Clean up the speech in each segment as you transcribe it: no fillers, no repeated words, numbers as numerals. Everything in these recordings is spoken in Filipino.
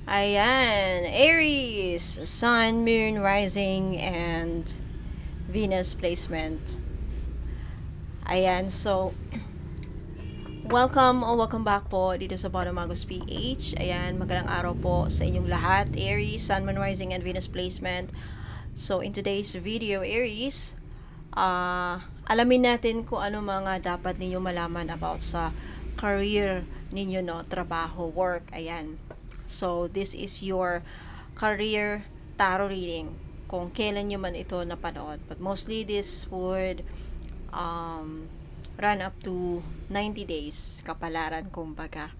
Ayan, Aries, Sun, Moon, Rising, and Venus placement. Ayan, so, welcome back po dito sa Bottom Magos PH. Ayan, magandang araw po sa inyong lahat, Aries, Sun, Moon, Rising, and Venus placement. So, in today's video, Aries, alamin natin kung ano mga dapat ninyo malaman about sa career ninyo, no? Trabaho, work, ayan. So, this is your career tarot reading. Kung kailan nyo man ito napanood. But mostly, this would run up to 90 days. Kapalaran, kumbaga.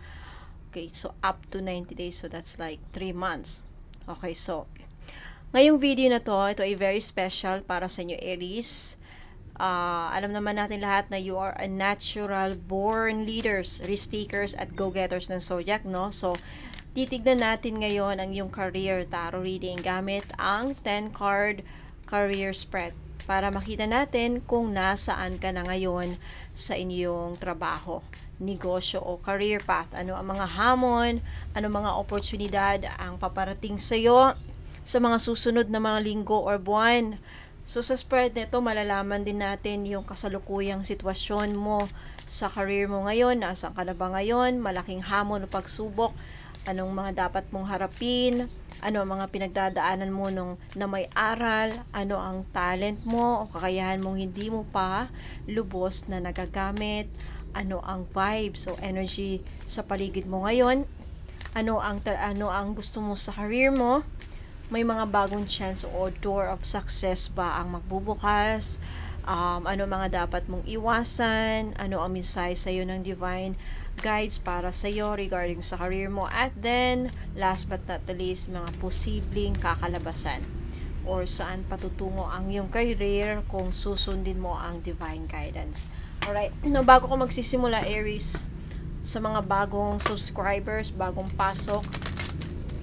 Okay, so up to 90 days. So, that's like 3 months. Okay, so, ngayong video na to, ito ay very special para sa inyo, Aries. Alam naman natin lahat na you are a natural born leaders, risk takers, at go-getters ng zodiac, no? So, titignan natin ngayon ang iyong career tarot reading gamit ang 10 card career spread para makita natin kung nasaan ka na ngayon sa inyong trabaho, negosyo o career path. Ano ang mga hamon, ano mga oportunidad ang paparating sa iyo sa mga susunod na mga linggo or buwan. So sa spread nito, malalaman din natin yung kasalukuyang sitwasyon mo sa career mo ngayon. Nasaan ka na ba ngayon? Malaking hamon o pagsubok. Anong mga dapat mong harapin? Ano ang mga pinagdadaanan mo na may aral? Ano ang talent mo o kakayahan mong hindi mo pa lubos na nagagamit? Ano ang vibes o energy sa paligid mo ngayon? Ano ang gusto mo sa career mo? May mga bagong chance o door of success ba ang magbubukas? Ano mga dapat mong iwasan? Ano ang mensahe sa iyo ng divine guides para sa iyo regarding sa career mo? At then, last but not the least, mga posibleng kakalabasan or saan patutungo ang iyong career kung susundin mo ang divine guidance. Alright, no, bago ko magsisimula, Aries, sa mga bagong subscribers, bagong pasok,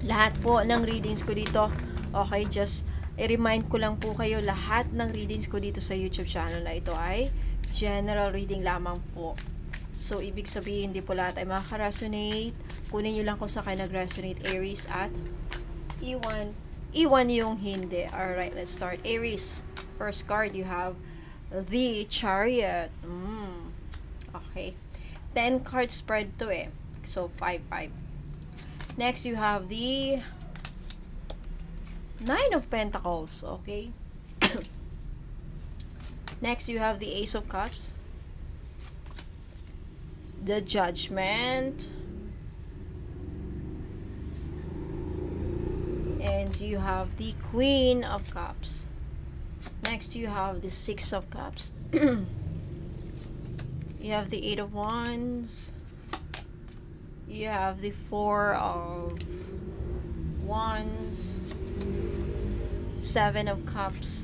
lahat po ng readings ko dito, okay, just i-remind ko lang po kayo, lahat ng readings ko dito sa YouTube channel na ito ay general reading lamang po. So, ibig sabihin, hindi po lahat ay makaka-resonate. Kunin nyo lang kung sa kayo nag-resonate, Aries, at iwan yung hindi. Alright, let's start. Aries, first card, you have the Chariot. Okay. 10 card spread to eh. So, 5-5. Next, you have the 9 of Pentacles. Okay. Next, you have the Ace of Cups, the Judgment, and you have the Queen of Cups. Next, you have the Six of Cups. You have the Eight of Wands. You have the Four of Wands, Seven of Cups,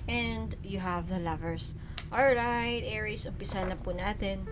and you have the Lovers. Alright, Aries, umpisa na po natin.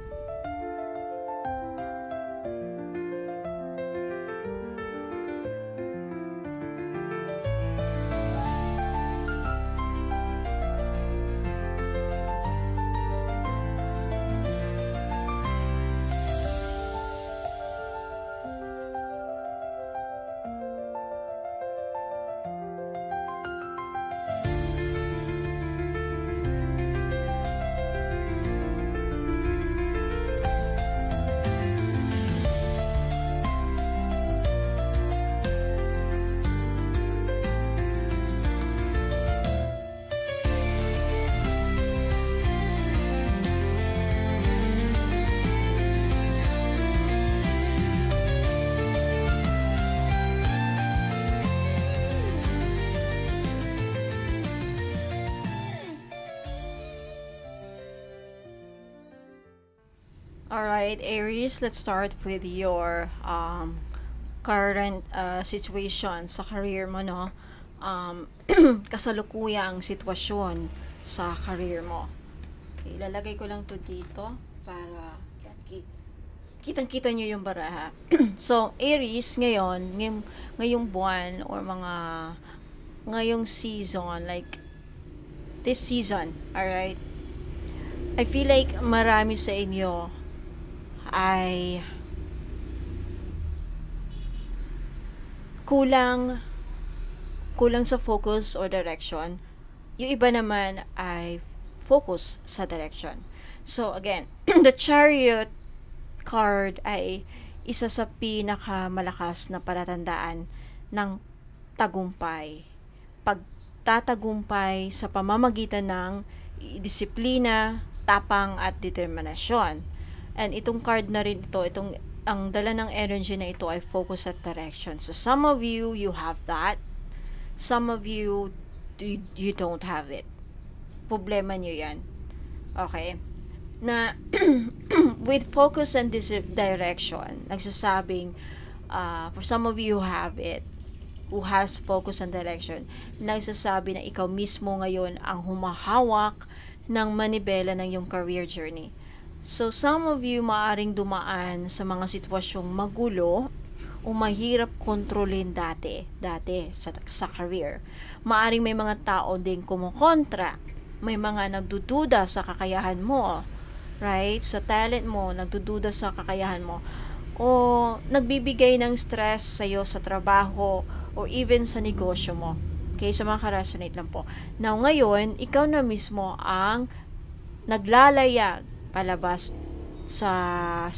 Alright, Aries, let's start with your current situation sa career mo, no? Kasalukuyang sitwasyon sa career mo. Okay, ilalagay ko lang to dito para kitang-kita nyo yung baraha. So, Aries, ngayong buwan or ngayong season, like this season, alright? I feel like marami sa inyo ay kulang sa focus or direction. Yung iba naman ay focus sa direction. So again, the Chariot card ay isa sa pinakamalakas na palatandaan ng tagumpay. Pagtatagumpay sa pamamagitan ng disiplina, tapang at determinasyon. And itong card na rin ito, ang dala ng energy na ito ay focus at direction. So some of you have that. Some of you don't have it. Problema nyo yan. Okay? Na with focus and direction, nagsasabing for some of you who have it, who has focus and direction, nagsasabi na ikaw mismo ngayon ang humahawak ng manibela ng iyong career journey. So some of you maaring dumaan sa mga sitwasyong magulo o mahirap kontrolin dati sa career. Maaring may mga tao ding kumukontra, may mga nagdududa sa kakayahan mo, right? Sa talent mo, nagdududa sa kakayahan mo, o nagbibigay ng stress sa'yo sa trabaho or even sa negosyo mo. Okay, sa mga ka-resonate lang po. Now, ngayon, ikaw na mismo ang naglalayag palabas sa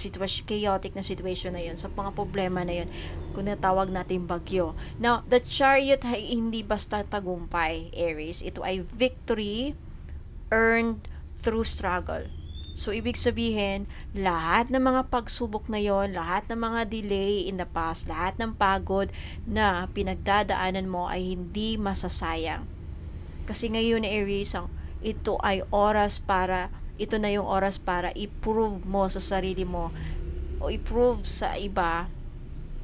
chaotic na situation na yun, sa mga problema na yun, kung natawag natin bagyo. Now, the Chariot ay hindi basta tagumpay, Aries. Ito ay victory earned through struggle. So, ibig sabihin, lahat ng mga pagsubok na yon, lahat ng mga delay in the past, lahat ng pagod na pinagdadaanan mo ay hindi masasayang. Kasi ngayon, Aries, ito na yung oras para i-prove mo sa sarili mo o i-prove sa iba,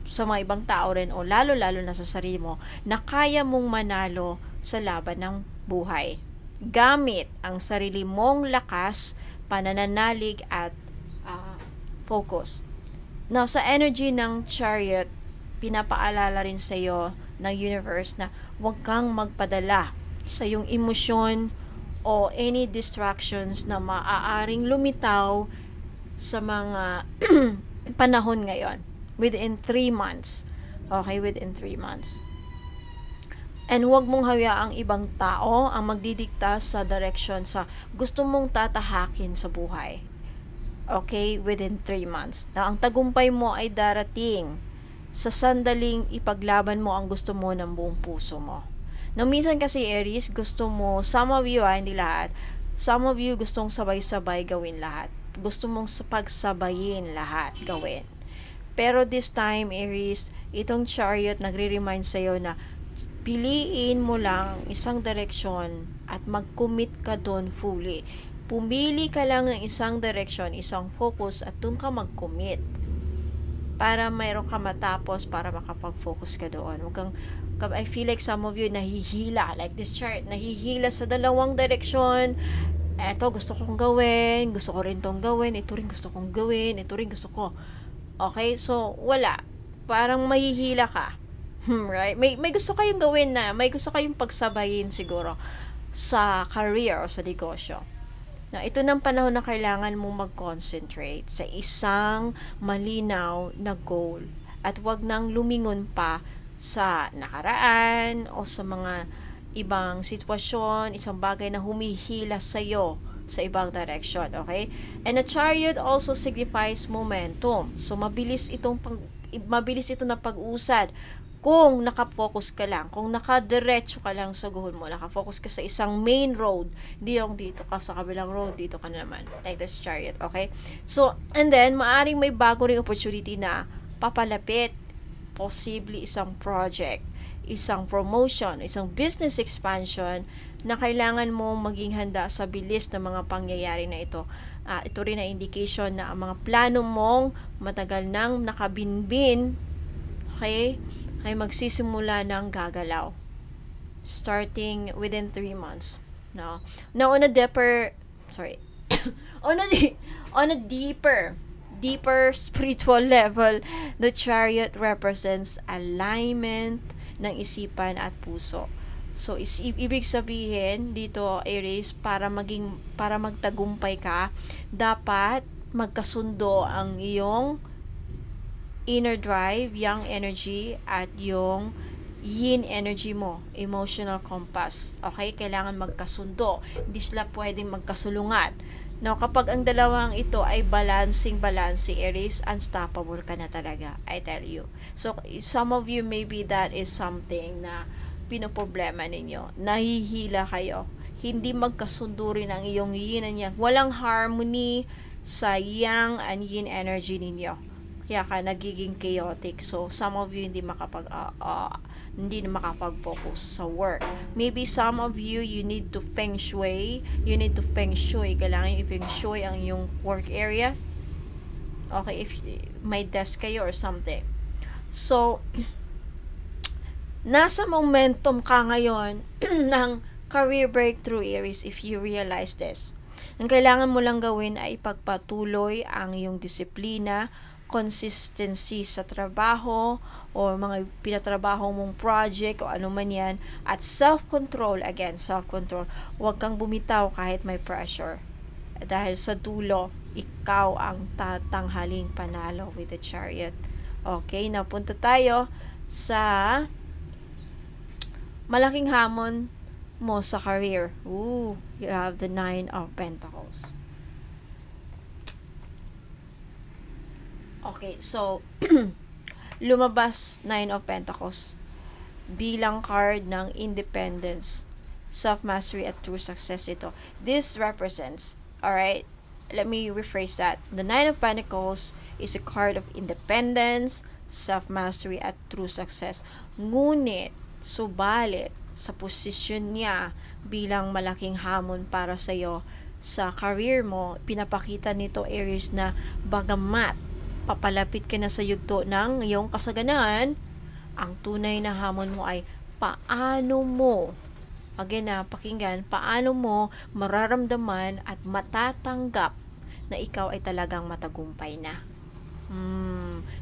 sa mga ibang tao rin, o lalo-lalo na sa sarili mo, na kaya mong manalo sa laban ng buhay. Gamit ang sarili mong lakas, panananalig at focus. Now, sa energy ng Chariot, pinapaalala rin sa iyo ng universe na huwag kang magpadala sa iyong emosyon o any distractions na maaaring lumitaw sa mga panahon ngayon within 3 months. Okay, within 3 months. And huwag mong hayaang ibang tao ang magdidikta sa direction sa gusto mong tatahakin sa buhay. Okay? Within 3 months. Na ang tagumpay mo ay darating sa sandaling ipaglaban mo ang gusto mo ng buong puso mo. Now, minsan kasi, Aries, gusto mo, some of you, hindi lahat, some of you gustong sabay-sabay gawin lahat. Gusto mong pagsabayin lahat gawin. Pero this time, Aries, itong Chariot nagre-remind sa'yo na piliin mo lang isang direksyon at mag-commit ka doon fully. Pumili ka lang ng isang direksyon, isang focus, at doon ka mag-commit para mayroon ka matapos, para makapag-focus ka doon. I feel like some of you nahihila, like this chart, nahihila sa dalawang direksyon. Eto, gusto kong gawin, gusto ko rin tong gawin, ito rin gusto kong gawin, ito rin gusto ko. Okay, so wala. Parang mahihila ka. Right? May gusto kayong gawin na, may gusto kayong pagsabayin siguro sa career o sa negosyo. Na ito ng panahon na kailangan mong mag-concentrate sa isang malinaw na goal at wag nang lumingon pa sa nakaraan o sa mga ibang sitwasyon, isang bagay na humihila sa'yo sa ibang direction, okay? And a Chariot also signifies momentum. So mabilis ito na pag-usad kung nakafocus ka lang, kung nakadiretso ka lang sa goal mo, nakafocus ka sa isang main road, hindi yung dito ka sa kabilang road, dito ka na naman, like this Chariot, okay? So, and then, maaring may bago ring opportunity na papalapit, possibly isang project, isang promotion, isang business expansion, na kailangan mo maging handa sa bilis ng mga pangyayari na ito. Ito rin na indication na ang mga plano mong matagal nang nakabinbin, okay, ay magsisimula ng gagalaw starting within 3 months. Now on a deeper spiritual level, the Chariot represents alignment ng isipan at puso. So ibig sabihin dito, Aries, para magtagumpay ka, dapat magkasundo ang iyong inner drive, yang energy, at yung yin energy mo, emotional compass. Okay? Kailangan magkasundo. Hindi sila pwedeng magkasulungat. Now, kapag ang dalawang ito ay balancing, Aries, unstoppable ka na talaga. I tell you. So, some of you, maybe that is something na pinoproblema ninyo. Nahihila kayo. Hindi magkasundo rin ang iyong yin and yang. Walang harmony sa yang and yin energy ninyo. Kaya ka nagiging chaotic. So, some of you hindi na makapag-focus sa work. Maybe some of you, you need to feng shui. Kailangan yung feng shui ang yung work area. Okay, if may desk kayo or something. So, nasa momentum ka ngayon ng career breakthrough, Aries, if you realize this. Ang kailangan mo lang gawin ay ipagpatuloy ang iyong disiplina, consistency sa trabaho o mga pinatrabaho mong project o ano man yan, at self-control. Again, self-control. Huwag kang bumitaw kahit may pressure, dahil sa dulo ikaw ang tatanghaling panalo with the Chariot. Okay, napunta tayo sa malaking hamon mo sa career. Ooh, you have the 9 of Pentacles. Okay, so lumabas 9 of Pentacles bilang card ng independence, self-mastery at true success ito. This represents, alright, let me rephrase that. The 9 of Pentacles is a card of independence, self-mastery at true success. Ngunit, subalit, sa posisyon niya bilang malaking hamon para sa'yo sa career mo, pinapakita nito, Aries, na bagamat papalapit ka na sa yugto ng iyong kasaganaan, ang tunay na hamon mo ay paano mo, again na, pakinggan, paano mo mararamdaman at matatanggap na ikaw ay talagang matagumpay na.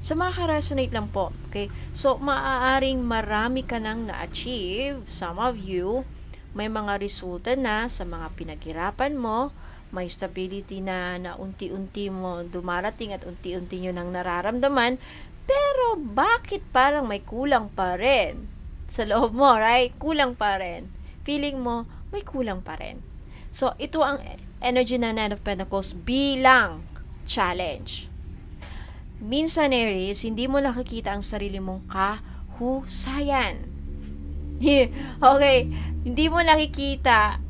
So, makaresonate lang po. Okay? So, maaaring marami ka nang na-achieve. Some of you, may mga resulta na sa mga pinaghirapan mo. May stability na unti-unti mo dumarating at unti-unti nyo nang nararamdaman. Pero, bakit parang may kulang pa rin sa loob mo, right? Kulang pa rin. Feeling mo, may kulang pa rin. So, ito ang energy na 9 of Pentacles bilang challenge. Minsan, Aries, hindi mo nakikita ang sarili mong kahusayan. Okay, hindi mo nakikita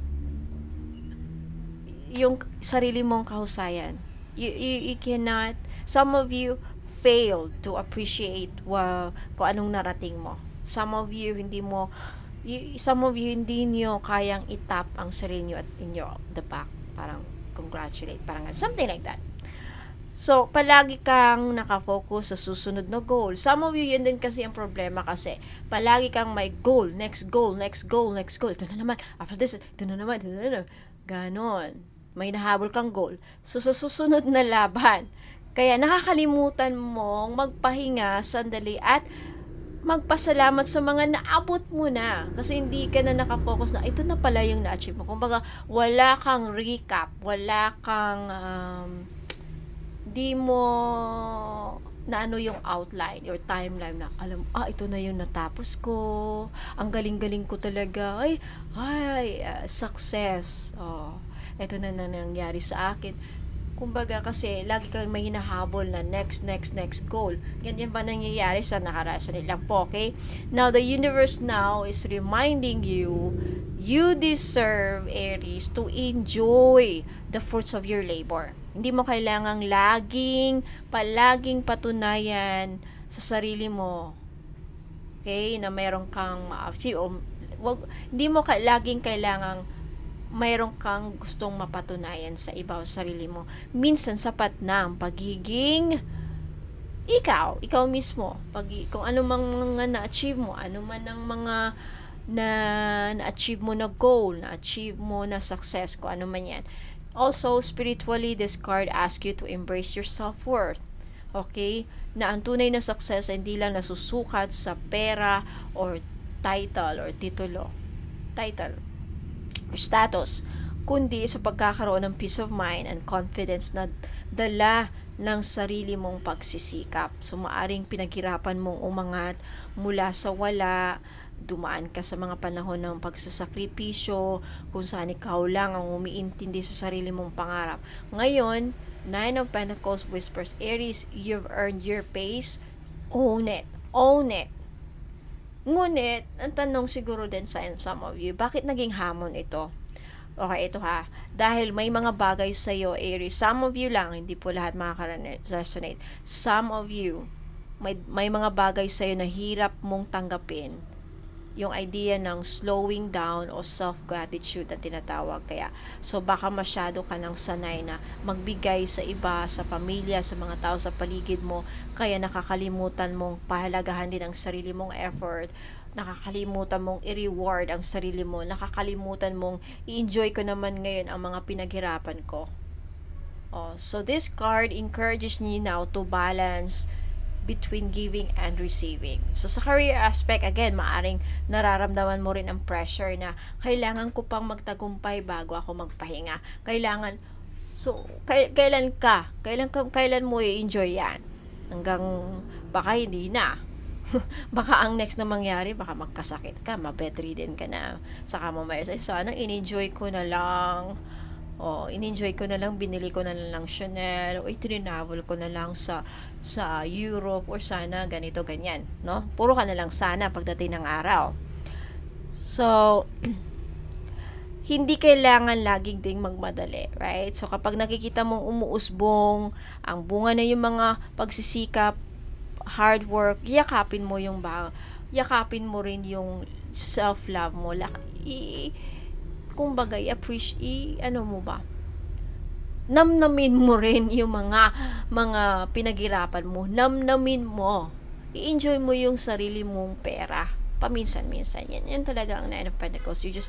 yung sarili mong kahusayan. You cannot, some of you fail to appreciate kung anong narating mo. Some of you hindi nyo kayang itap ang sarili nyo at in the back. Parang congratulate, parang something like that. So, palagi kang nakafocus sa susunod na goal. Some of you, yun din kasi ang problema kasi. Palagi kang may goal, next goal, next goal, next goal. Ito na naman, after this, ito na naman. Ganon. May nahabol kang goal. So, sa susunod na laban, kaya nakakalimutan mong magpahinga, sandali, at magpasalamat sa mga naabot mo na. Kasi hindi ka na nakafocus na, ito na pala yung na-achieve mo. Kumbaga, wala kang recap, wala kang di mo na ano yung outline or timeline na alam, ito na yung natapos ko, ang galing-galing ko talaga, success, ito na nangyari sa akin. Kumbaga kasi lagi kang may hinahabol na next goal. Ganyan ba nangyayari sa nakarasonate lang po, okay? Now, the universe now is reminding you, you deserve, Aries, to enjoy the fruits of your labor. Hindi mo kailangang palaging patunayan sa sarili mo, okay, na mayroon kang hindi mo laging kailangang mayroon kang gustong mapatunayan sa iba o sarili mo. Minsan sapat na ang pagiging ikaw mismo. Kung ano mang mga na-achieve mo, ano man ang mga na-achieve mo na goal, na-achieve mo na success, kung ano man yan. Also, spiritually, this card asks you to embrace your self-worth. Okay? Na ang tunay na success ay hindi lang nasusukat sa pera or title or titulo. Title or status. Kundi sa pagkakaroon ng peace of mind and confidence na dala ng sarili mong pagsisikap. So, maaring pinaghirapan mong umangat mula sa wala, dumaan ka sa mga panahon ng pagsasakripisyo, kung saan ikaw lang ang umiintindi sa sarili mong pangarap. Ngayon, Nine of Pentacles whispers, Aries, you've earned your pace. Own it. Own it. Ngunit, ang tanong siguro din sa some of you, bakit naging hamon ito? Okay, ito ha. Dahil may mga bagay sa'yo, Aries. Some of you lang, hindi po lahat makaka-resonate. Some of you, may mga bagay sa'yo na hirap mong tanggapin. Yung idea ng slowing down o self-gratitude na tinatawag. Kaya, so baka masyado ka nang sanay na magbigay sa iba, sa pamilya, sa mga tao sa paligid mo. Kaya nakakalimutan mong pahalagahan din ang sarili mong effort. Nakakalimutan mong i-reward ang sarili mo, nakakalimutan mong i-enjoy ko naman ngayon ang mga pinaghirapan ko. So this card encourages you now to balance between giving and receiving. So sa career aspect, again, maaring nararamdaman mo rin ang pressure na kailangan ko pang magtagumpay bago ako magpahinga. Kailan mo i-enjoy yan? Hanggang baka hindi na. Baka ang next na mangyari, baka magkasakit ka, mabedridden ka na, saka mo may sana in-enjoy ko na lang, binili ko na lang Chanel, o itinravel ko na lang sa Europe, or sana ganito, ganyan, no? Puro ka na lang sana pagdating ng araw. So, hindi kailangan laging ding magmadali, right? So, kapag nakikita mong umuusbong, ang bunga na yung mga pagsisikap, hard work, yakapin mo rin yung self-love mo. Kumbaga, namnamin mo rin yung mga pinaghirapan mo. Namnamin mo. I-enjoy mo yung sarili mong pera. Paminsan-minsan. Yan talaga ang Nine of Pentacles. You just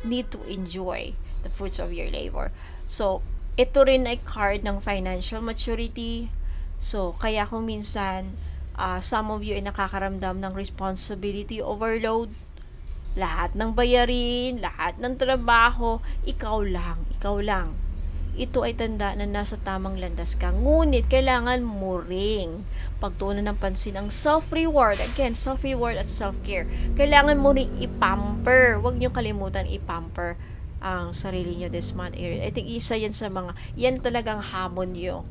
need to enjoy the fruits of your labor. So, ito rin ay card ng financial maturity. So, kaya kung minsan, some of you ay nakakaramdam ng responsibility overload, lahat ng bayarin, lahat ng trabaho, ikaw lang. Ito ay tanda na nasa tamang landas ka. Ngunit, kailangan mo ring pagtuunan ng pansin ang self-reward. Again, self-reward at self-care. Kailangan mo ring ipamper. Huwag niyo kalimutan ipamper ang sarili niyo this month. I think isa yan sa yan talagang hamon niyo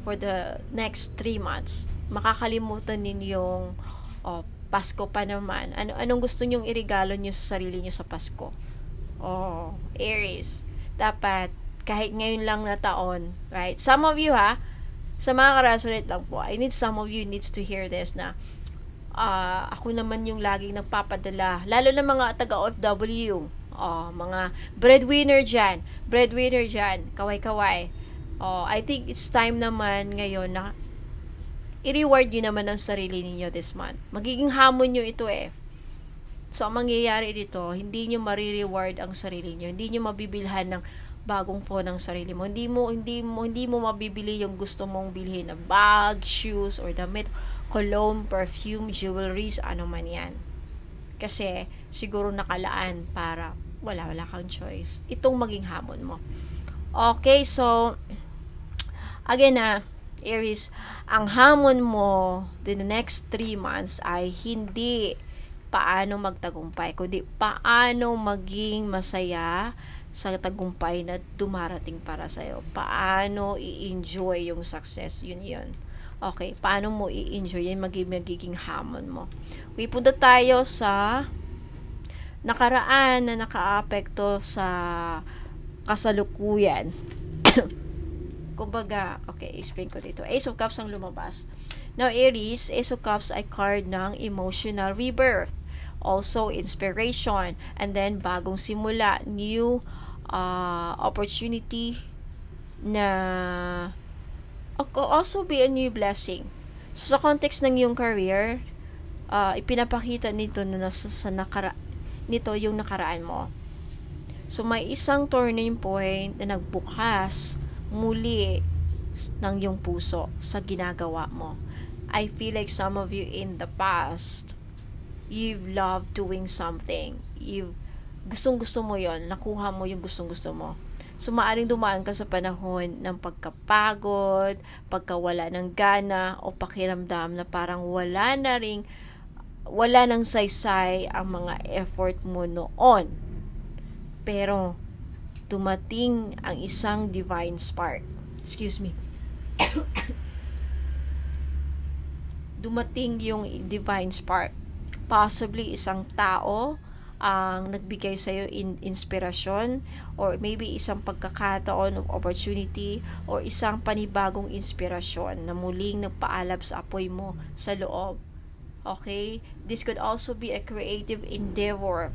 for the next 3 months. Makakalimutan ninyong Pasko pa naman. Anong gusto nyong iregalo nyo sa sarili nyo sa Pasko? Aries. Dapat, kahit ngayon lang na taon, right? Some of you sa mga karasonate lang po, some of you needs to hear this na, ako naman yung laging nagpapadala, lalo na mga taga-OFW, mga breadwinner dyan, kaway-kaway. I think it's time naman ngayon na i-reward nyo naman ang sarili niyo this month. Magiging hamon nyo ito So, ang mangyayari dito, hindi nyo marireward ang sarili nyo. Hindi nyo mabibilhan ng bagong phone ng sarili mo. Hindi mo mabibili yung gusto mong bilhin na bag, shoes, or damit, cologne, perfume, jewelries, ano man yan. Kasi, siguro nakalaan para wala kang choice. Itong maging hamon mo. Okay, so, again Aries, ang hamon mo in the next 3 months ay hindi paano magtagumpay, kundi paano maging masaya sa tagumpay na dumarating para sa'yo. Paano i-enjoy yung success, yun. Okay, paano mo i-enjoy yan, magiging hamon mo. Okay, punta tayo sa nakaraan na nakaapekto sa kasalukuyan. Kumbaga, okay, explain ko dito. Ace of Cups ang lumabas. Now, Aries, Ace of Cups ay card ng emotional rebirth. Also, inspiration. And then, bagong simula. New opportunity na also be a new blessing. So, sa context ng yung career, ipinapakita nito na nito yung nakaraan mo. So, may isang turning point na nagbukas muli ng yung puso sa ginagawa mo. I feel like some of you in the past, you've loved doing something. Gustong-gusto mo yon, nakuha mo yung gustong-gusto mo. So, maaaring dumaan ka sa panahon ng pagkapagod, pagkawala ng gana, o pakiramdam na parang wala nang saysay ang mga effort mo noon. Pero, dumating ang isang divine spark. Excuse me. Dumating yung divine spark. Possibly isang tao ang nagbigay sa'yo inspirasyon, or maybe isang pagkakataon of opportunity, or isang panibagong inspirasyon na muling nagpaalab sa apoy mo sa loob. Okay? This could also be a creative endeavor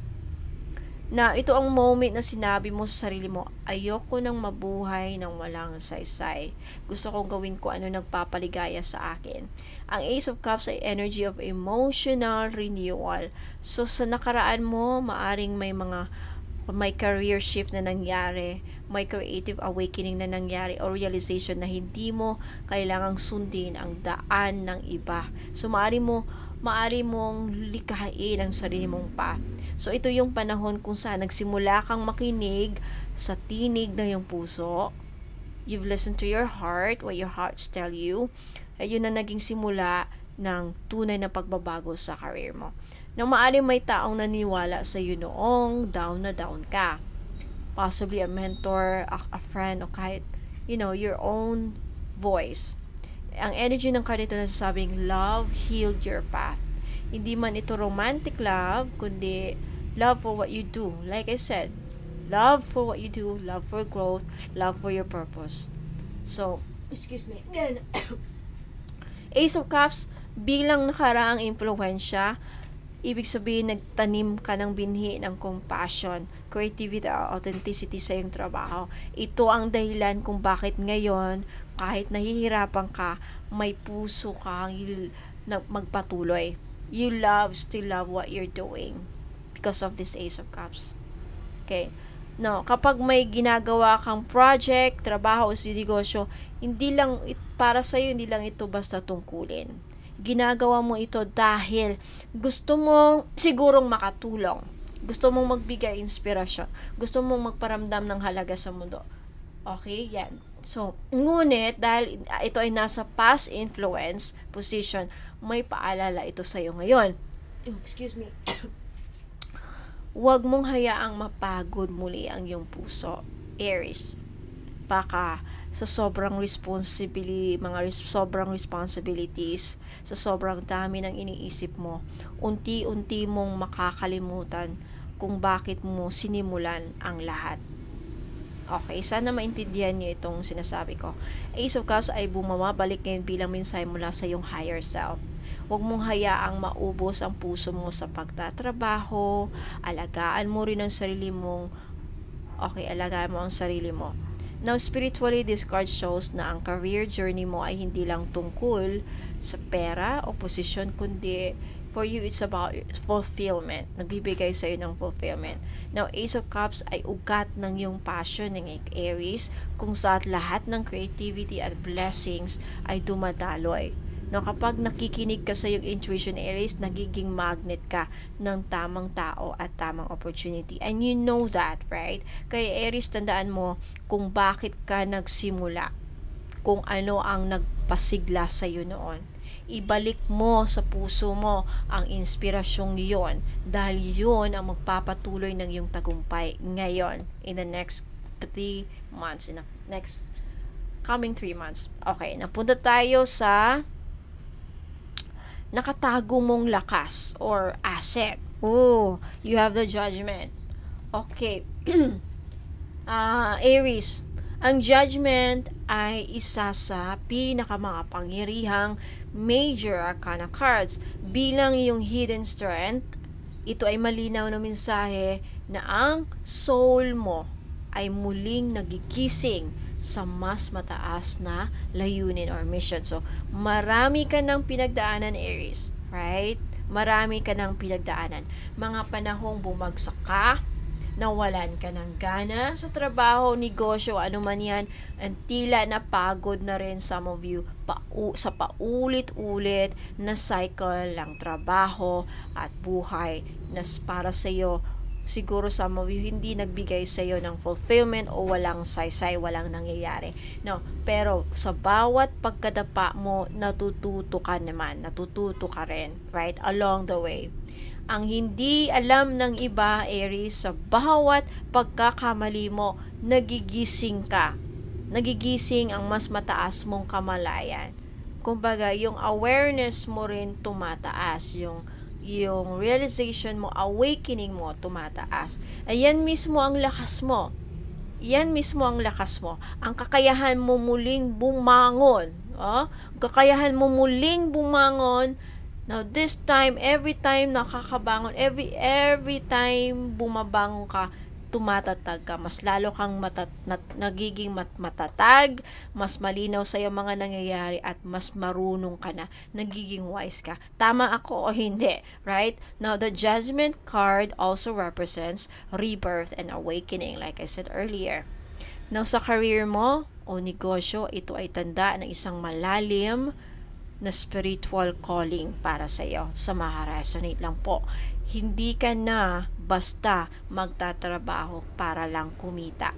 na ito ang moment na sinabi mo sa sarili mo, ayoko nang mabuhay ng walang saysay. Gusto kong gawin ko ano nagpapaligaya sa akin. Ang Ace of Cups ay energy of emotional renewal. So, sa nakaraan mo, maaring may career shift na nangyari, may creative awakening na nangyari, o realization na hindi mo kailangang sundin ang daan ng iba. So, maari mong likhain ang sarili mong path. So, ito yung panahon kung saan nagsimula kang makinig sa tinig ng iyong puso. You've listened to your heart, what your hearts tell you. Ayun na naging simula ng tunay na pagbabago sa career mo. Nang maaaring may taong naniwala sa iyo noong down na down ka. Possibly a mentor, a friend, o kahit, your own voice. Ang energy ng card ito na sasabing, love healed your path. Hindi man ito romantic love, kundi love for what you do. Like I said, love for what you do, love for growth, love for your purpose. So, excuse me, again. Ace of Cups, bilang nakaraang impluwensya, ibig sabihin nagtanim ka ng binhi ng compassion, creativity, authenticity sa iyong trabaho. Ito ang dahilan kung bakit ngayon, kahit nahihirapan ka, may puso kang magpatuloy. You still love what you're doing because of this Ace of Cups. Okay? No, kapag may ginagawa kang project, trabaho o negosyo, para sa iyo, hindi lang ito basta tungkulin. Ginagawa mo ito dahil gusto mong sigurong makatulong. Gusto mong magbigay inspirasyon. Gusto mong magparamdam ng halaga sa mundo. Okay? Yan. So, ngunit, dahil ito ay nasa past influence position, may paalala ito sa iyo ngayon. Excuse me. Huwag mong hayaang mapagod muli ang iyong puso, Aries. Baka sa sobrang responsibilities, sa sobrang dami ng iniisip mo, unti-unti mong makakalimutan kung bakit mo sinimulan ang lahat. Okay, sana maintindihan niyo itong sinasabi ko. Ace of Cups ay bumabalik ngayon bilang mensahe mula sa iyong higher self. Huwag mong hayaang maubos ang puso mo sa pagtatrabaho. Alagaan mo rin ang sarili mo. Alagaan mo ang sarili mo. Now, spiritually, this card shows na ang career journey mo ay hindi lang tungkol sa pera o posisyon, kundi for you, it's about fulfillment. Nagbibigay sa iyo ng fulfillment. Now, Ace of Cups ay ugat ng iyong passion ng Aries, kung saan lahat ng creativity at blessings ay dumadaloy. Now, kapag nakikinig ka sa iyong intuition, Aries, nagiging magnet ka ng tamang tao at tamang opportunity. And you know that, right? Kaya Aries, tandaan mo kung bakit ka nagsimula. Kung ano ang nagpasigla sa iyo noon. Ibalik mo sa puso mo ang inspirasyong yon, dahil yun ang magpapatuloy ng iyong tagumpay ngayon in the next 3 months, in the next coming 3 months. Okay, napunta tayo sa nakatago mong lakas or asset. Oh, you have the Judgment. Okay. Aries, ang Judgment ay isa sa pinakamakapangyarihang major arcana cards. Bilang iyong hidden strength, ito ay malinaw na mensahe na ang soul mo ay muling nagigising sa mas mataas na layunin or mission. So, marami ka ng pinagdaanan, Aries. Right? Marami ka ng pinagdaanan. Mga panahong bumagsak ka, nawalan ka ng gana sa trabaho, negosyo, ano man yan, ang tila napagod na rin some of you sa paulit-ulit na cycle ng trabaho at buhay na para sa iyo siguro some of you hindi nagbigay sa iyo ng fulfillment o walang saysay, walang nangyayari. No, pero sa bawat pagkadapa mo, natututo ka naman, natututo ka rin, right? Along the way. Ang hindi alam ng iba, Aries, sa bawat pagkakamali mo, nagigising ka. Nagigising ang mas mataas mong kamalayan. Kumbaga, yung awareness mo rin tumataas, yung realization mo, awakening mo tumataas. Ayan mismo ang lakas mo. Yan mismo ang lakas mo. Ang kakayahan mo muling bumangon. Kakayahan mo muling bumangon. Now, this time, every time nakakabangon, every time bumabangon ka, tumatatag ka, mas lalo kang nagiging matatag, mas malinaw sa iyo mga nangyayari, at mas marunong ka na, nagiging wise ka. Tama ako o hindi, right? Now, the Judgment card also represents rebirth and awakening, like I said earlier. Now, sa career mo o negosyo, ito ay tanda ng isang malalim na spiritual calling para sa iyo. Sa resonate lang po. Hindi ka na basta magtatrabaho para lang kumita,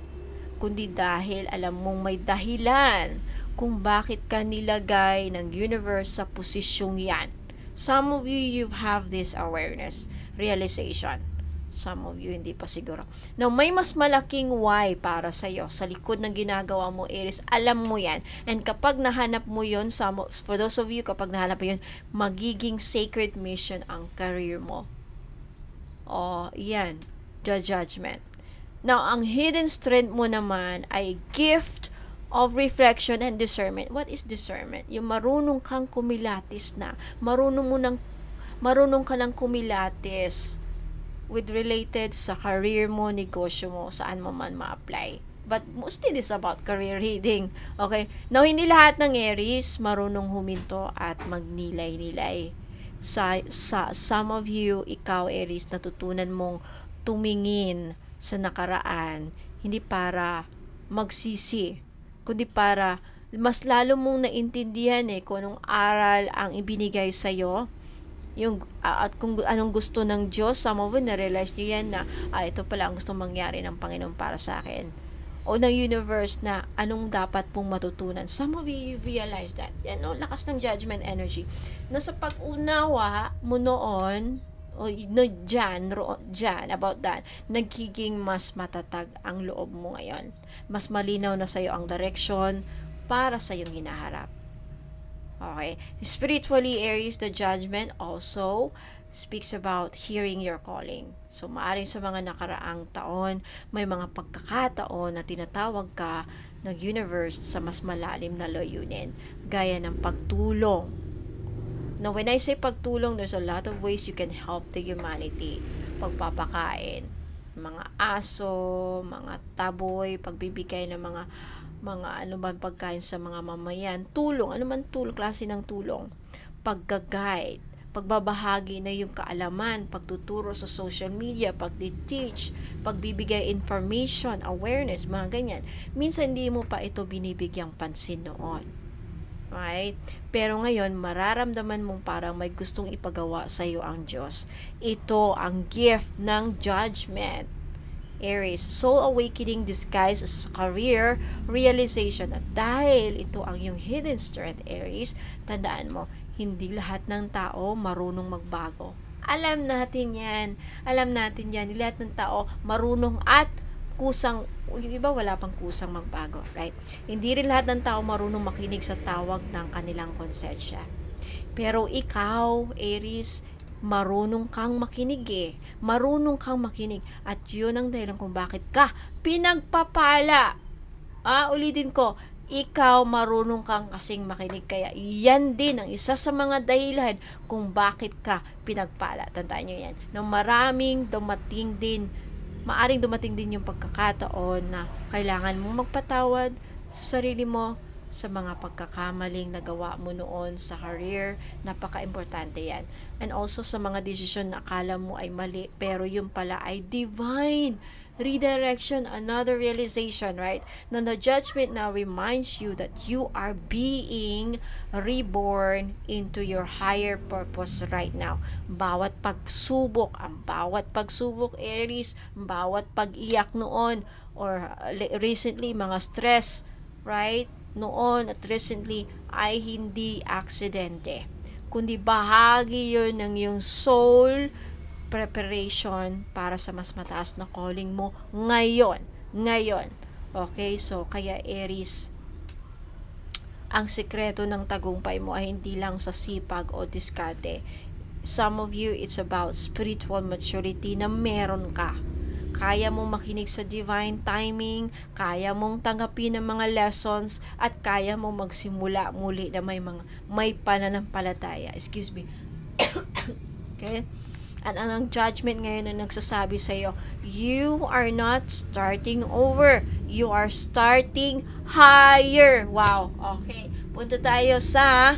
kundi dahil alam mong may dahilan kung bakit ka nilagay ng universe sa posisyong yan. Some of you have this awareness, realization. Some of you hindi pa siguro. Now, may mas malaking why para sa iyo sa likod ng ginagawa mo, Aries. Alam mo yan. And kapag nahanap mo yun, for those of you, kapag nahanap mo yun, magiging sacred mission ang career mo. Yan. The Judgment. Now, ang hidden strength mo naman ay gift of reflection and discernment. What is discernment? Yung marunong kang kumilatis na. Marunong ka lang kumilatis with related sa career mo, negosyo mo, saan mo man ma-apply. But mostly this is about career reading. Okay? Now, hindi lahat ng Aries marunong huminto at magnilay-nilay. Sa some of you, ikaw Aries, natutunan mong tumingin sa nakaraan, hindi para magsisi, kundi para mas lalo mong naintindihan kung anong aral ang ibinigay sa'yo, at kung anong gusto ng Diyos. Some of you, na-realize nyo yan na, ito pala ang gusto mangyari ng Panginoon para sa akin. O ng universe na anong dapat pong matutunan. Some of you realize that. Yan, lakas ng Judgment energy. Na sa pag-unawa mo noon, dyan, about that, nagiging mas matatag ang loob mo ngayon. Mas malinaw na sa'yo ang direction para sa iyong hinaharap. Okay. Spiritually, Aries, the Judgment also speaks about hearing your calling. So, maaring sa mga nakaraang taon, may mga pagkakataon na tinatawag ka ng universe sa mas malalim na layunin, gaya ng pagtulong. Now, when I say pagtulong, there's a lot of ways you can help the humanity. Pagpapakain, mga aso, mga taboy, pagbibigay ng mga anuman pagkain sa mga mamayan, tulong, anuman tulong, klase ng tulong, pagga-guide, pagbabahagi na yung kaalaman, pagtuturo sa social media, pag-teach, pagbibigay information, awareness, mga ganyan. Minsan hindi mo pa ito binibigyang pansin noon. Right? Pero ngayon, mararamdaman mong parang may gustong ipagawa sa iyo ang Diyos. Ito ang gift ng Judgment. Aries, soul awakening disguised as a career realization. At dahil ito ang yung hidden strength, Aries, tandaan mo, hindi lahat ng tao marunong magbago. Alam natin yan. Hindi lahat ng tao marunong at kusang, yung iba wala pang kusang magbago, right? Hindi rin lahat ng tao marunong makinig sa tawag ng kanilang konsensya. Pero ikaw, Aries, marunong kang makinig Marunong kang makinig. At yun ang dahilan kung bakit ka pinagpapala. Ulitin ko, ikaw marunong kang kasing makinig. Kaya yan din ang isa sa mga dahilan kung bakit ka pinagpala. Tandaan nyo yan. Nang maaring dumating din yung pagkakataon na kailangan mong magpatawad sa sarili mo, sa mga pagkakamaling nagawa mo noon sa career. Napaka-importante yan. And also sa mga desisyon na akala mo ay mali, pero yung pala ay divine redirection, another realization, right? Na the judgment now reminds you that you are being reborn into your higher purpose right now. Bawat pagsubok, Aries, bawat pag-iyak noon, or recently, mga stress, right? Noon at recently, ay hindi aksidente, kundi bahagi yun ng yung soul preparation para sa mas mataas na calling mo ngayon. Okay, so kaya Aries, ang sekreto ng tagumpay mo ay hindi lang sa sipag o diskarte. Some of you, it's about spiritual maturity na meron ka. Kaya mong makinig sa divine timing, kaya mong tanggapin ang mga lessons, at kaya mong magsimula muli na may pananampalataya. Excuse me. Okay? At ang judgment ngayon na nagsasabi sa iyo, you are not starting over. You are starting higher. Wow. Okay. Punta tayo sa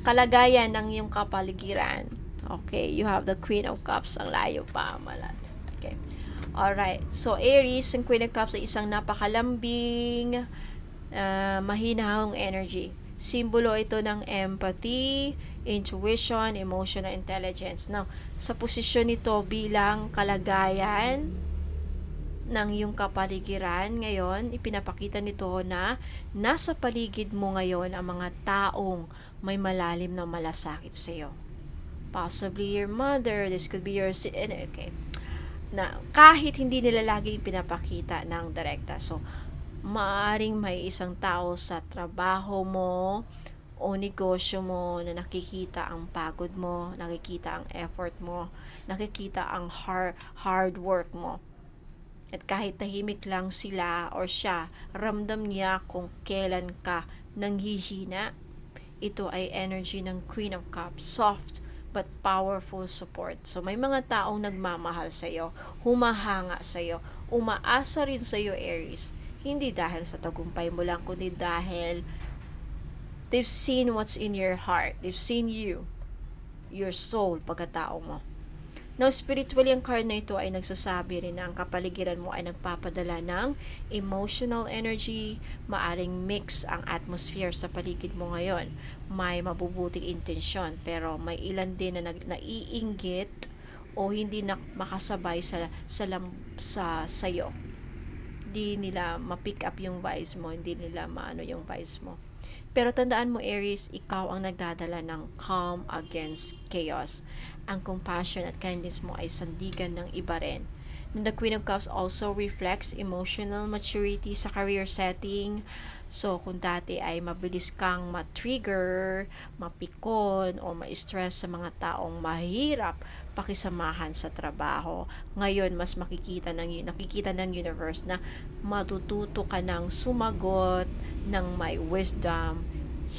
kalagayan ng iyong kapaligiran. Okay. You have the Queen of Cups. Ang layo pa. Malat. Okay. Alright. So, Aries, ang Queen of Cups ay isang napakalambing, mahinahong energy. Simbolo ito ng empathy, intuition, emotional intelligence. Now, sa posisyon nito bilang kalagayan ng iyong kapaligiran ngayon, ipinapakita nito na nasa paligid mo ngayon ang mga taong may malalim na malasakit sa iyo. Possibly your mother, this could be your okay. Na kahit hindi nila lagi pinapakita ng direkta. So, maaring may isang tao sa trabaho mo o negosyo mo na nakikita ang pagod mo, nakikita ang effort mo, nakikita ang hard work mo. At kahit tahimik lang sila or siya, ramdam niya kung kailan ka nanghihina. Ito ay energy ng Queen of Cups, soft but powerful support. So may mga taong nagmamahal sa iyo, humahanga sa iyo, umaasa rin sa iyo, Aries. Hindi dahil sa tagumpay mo lang, kundi dahil they've seen what's in your heart. They've seen you, your soul, pagkatao mo. Now, spiritually, ang card na ito ay nagsasabi rin na ang kapaligiran mo ay nagpapadala ng emotional energy. Maaring mix ang atmosphere sa paligid mo ngayon. May mabubuting intensyon, pero may ilan din na naiinggit o hindi na makasabay sa'yo. Hindi nila ma-pick up yung vibes mo, hindi nila maano yung vibes mo. Pero tandaan mo, Aries, ikaw ang nagdadala ng calm against chaos. Ang compassion at kindness mo ay sandigan ng iba rin. The Queen of Cups also reflects emotional maturity sa career setting. So, kung dati ay mabilis kang ma-trigger, mapikon, o ma-stress sa mga taong mahirap pakisamahan sa trabaho, ngayon mas nakikita ng universe na matututo ka ng sumagot ng may wisdom,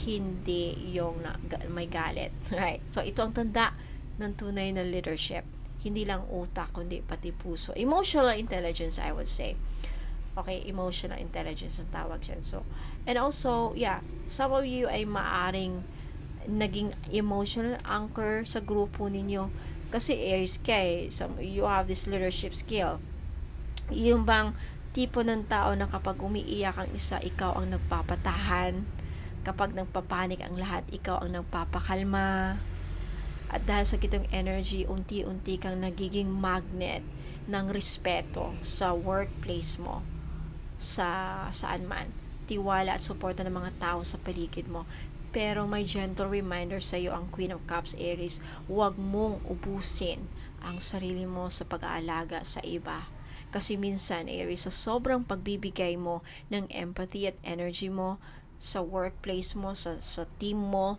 hindi yung may galit. Right? So, ito ang tanda ng tunay na leadership. Hindi lang utak, kundi pati puso. Emotional intelligence, I would say. Okay, emotional intelligence ang tawag dyan. So, and also, yeah, some of you ay maaring naging emotional anchor sa grupo ninyo. Kasi Aries kay, you have this leadership skill. Yung bang tipo ng tao na kapag umiiyak ang isa, ikaw ang nagpapatahan. Kapag nagpapanik ang lahat, ikaw ang nagpapakalma. At dahil sa kitong energy, unti-unti kang nagiging magnet ng respeto sa workplace mo, saan man, tiwala at suporta ng mga tao sa paligid mo. Pero may gentle reminder sa iyo ang Queen of Cups, Aries, huwag mong ubusin ang sarili mo sa pag-aalaga sa iba. Kasi minsan, Aries, sa sobrang pagbibigay mo ng empathy at energy mo sa workplace mo, sa team mo,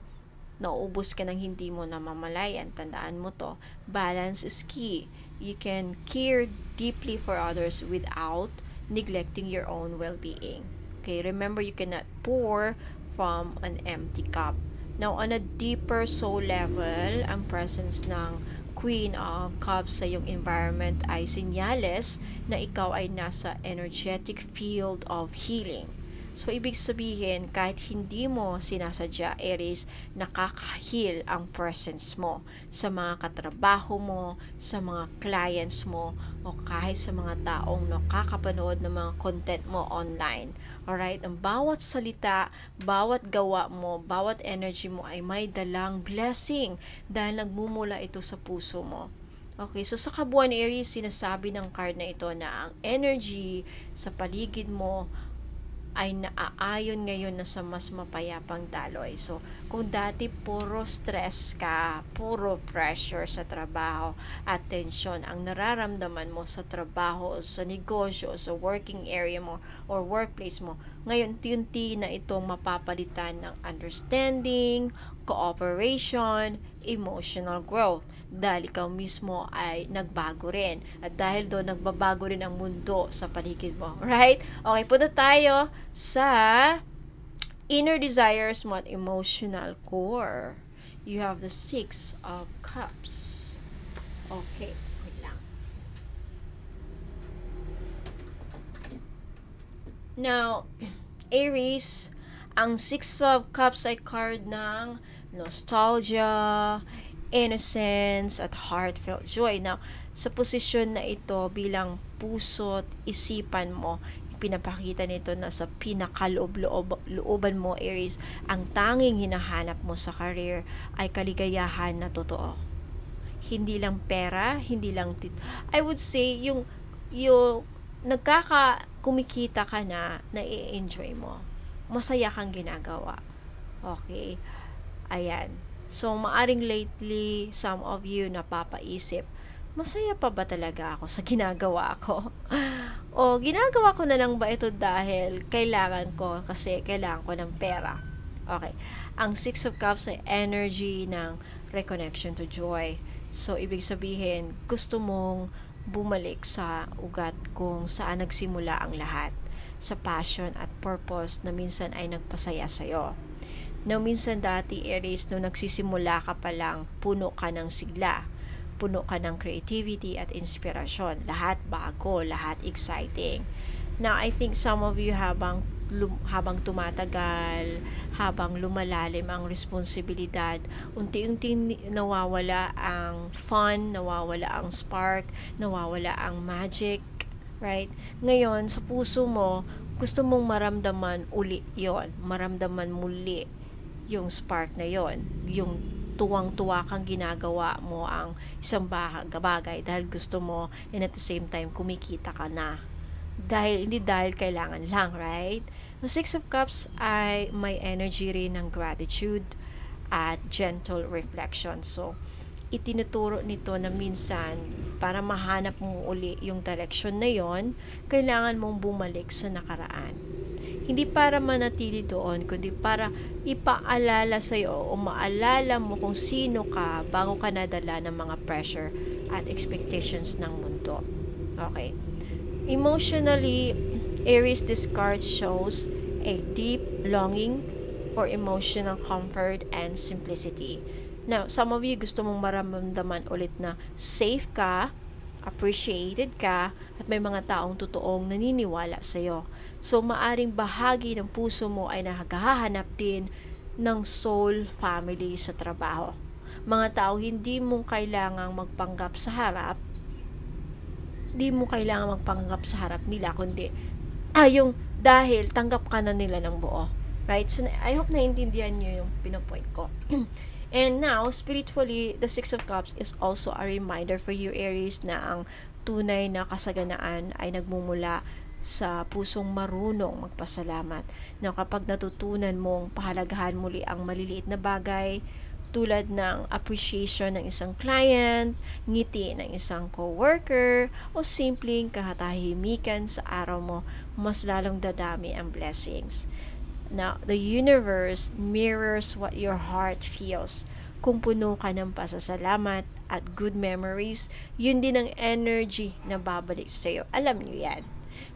nauubos ka ng hindi mo namamalayan. Tandaan mo to, balance is key. You can care deeply for others without neglecting your own well-being. Okay, remember, you cannot pour from an empty cup. Now, on a deeper soul level, ang presence ng Queen of Cups sa iyong environment ay sinyales na ikaw ay nasa energetic field of healing. So, ibig sabihin, kahit hindi mo sinasadya, Aries, nakaka-heal ang presence mo sa mga katrabaho mo, sa mga clients mo, o kahit sa mga taong nakakapanood ng mga content mo online. Alright? Ang bawat salita, bawat gawa mo, bawat energy mo ay may dalang blessing dahil nagmumula ito sa puso mo. Okay, so sa kabuuan Aries, sinasabi ng card na ito na ang energy sa paligid mo ay naaayon ngayon na sa mas mapayapang daloy. So, kung dati puro stress ka, puro pressure sa trabaho at tension ang nararamdaman mo sa trabaho, sa negosyo, sa working area mo, or workplace mo, ngayon unti-unti na itong mapapalitan ng understanding, cooperation, emotional growth. Dahil ikaw mismo ay nagbago rin. At dahil doon, nagbabago rin ang mundo sa paligid mo. Right? Okay, punta tayo sa inner desires mo at emotional core. You have the 6 of Cups. Okay, wait lang. Now, Aries, ang 6 of Cups ay card ng nostalgia, innocence, at heartfelt joy. Now, sa posisyon na ito bilang puso at isipan mo, pinapakita nito na sa pinakalooban mo, Aries, ang tanging hinahanap mo sa career ay kaligayahan na totoo. Hindi lang pera, hindi lang I would say, yung kumikita ka na i-enjoy mo. Masaya kang ginagawa. Okay? Ayan. So, maaring lately, some of you napapaisip, masaya pa ba talaga ako sa ginagawa ko? O, ginagawa ko na lang ba ito dahil kailangan ko, kasi kailangan ko ng pera? Okay. Ang 6 of Cups ay energy ng reconnection to joy. So, ibig sabihin, gusto mong bumalik sa ugat kung saan nagsimula ang lahat. Sa passion at purpose na minsan ay nagpasaya sa'yo. Now, minsan dati, Aries, nung nagsisimula ka pa lang, puno ka ng sigla, puno ka ng creativity at inspirasyon. Lahat bago, lahat exciting. Now, I think some of you habang tumatagal, habang lumalalim ang responsibilidad, unti-unti nawawala ang fun, nawawala ang spark, nawawala ang magic, right? Ngayon, sa puso mo, gusto mong maramdaman uli yon, maramdaman muli yung spark na yon, yung tuwang-tuwa kang ginagawa mo ang isang bagay dahil gusto mo, and at the same time kumikita ka na. Hindi dahil kailangan lang, right? The 6 of Cups ay may energy rin ng gratitude at gentle reflection. So, itinuturo nito na minsan para mahanap mo uli yung direction na yon, kailangan mong bumalik sa nakaraan. Hindi para manatili doon, kundi para ipaalala sa'yo o maalala mo kung sino ka bago ka nadala ng mga pressure at expectations ng mundo. Okay. Emotionally, Aries, this card shows a deep longing for emotional comfort and simplicity. Now, some of you gusto mong maramdaman ulit na safe ka, appreciated ka, at may mga taong totoong naniniwala sa'yo. So, maaring bahagi ng puso mo ay naghahanap din ng soul family sa trabaho. Mga tao hindi mo kailangang magpanggap sa harap, nila, kundi yung dahil tanggap ka na nila ng buo. Right? So, I hope naintindihan nyo yung pinopoint ko. And now, spiritually, the 6 of Cups is also a reminder for you, Aries, na ang tunay na kasaganaan ay nagmumula sa pusong marunong magpasalamat. Na kapag natutunan mong pahalagahan muli ang maliliit na bagay, tulad ng appreciation ng isang client, ngiti ng isang coworker, o simpleng katahimikan sa araw mo, mas lalong dadami ang blessings. Now, the universe mirrors what your heart feels. Kung puno ka ng pasasalamat at good memories, yun din ang energy na babalik sa'yo. Alam nyo yan.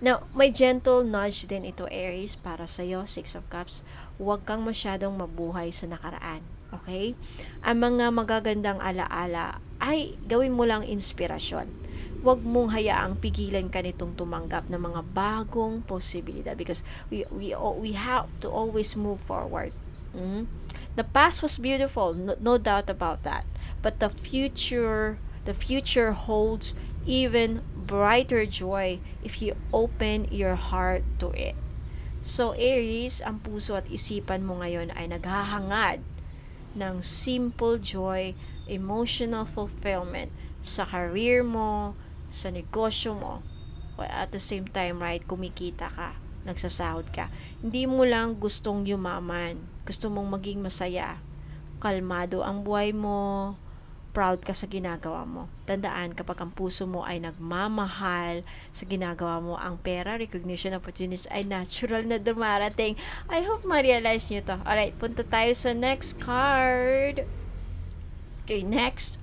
Now, may gentle nudge din ito, Aries, para sa'yo, 6 of Cups. Huwag kang masyadong mabuhay sa nakaraan. Okay? Ang mga magagandang alaala ay gawin mo lang inspirasyon. Huwag mong hayaang pigilan ka nitong tumanggap ng mga bagong posibilidad, because we have to always move forward. The past was beautiful, no doubt about that, but the future holds even brighter joy if you open your heart to it. So Aries, ang puso at isipan mo ngayon ay naghahangad ng simple joy, emotional fulfillment sa career mo, sa negosyo mo. At the same time, right, kumikita ka, nagsasahod ka. Hindi mo lang gustong yumaman, gusto mong maging masaya, kalmado ang buhay mo, proud ka sa ginagawa mo. Tandaan, kapag ang puso mo ay nagmamahal sa ginagawa mo, ang pera, recognition, opportunities ay natural na dumarating. I hope ma-realize nyo to. Alright, punta tayo sa next card. Okay, next,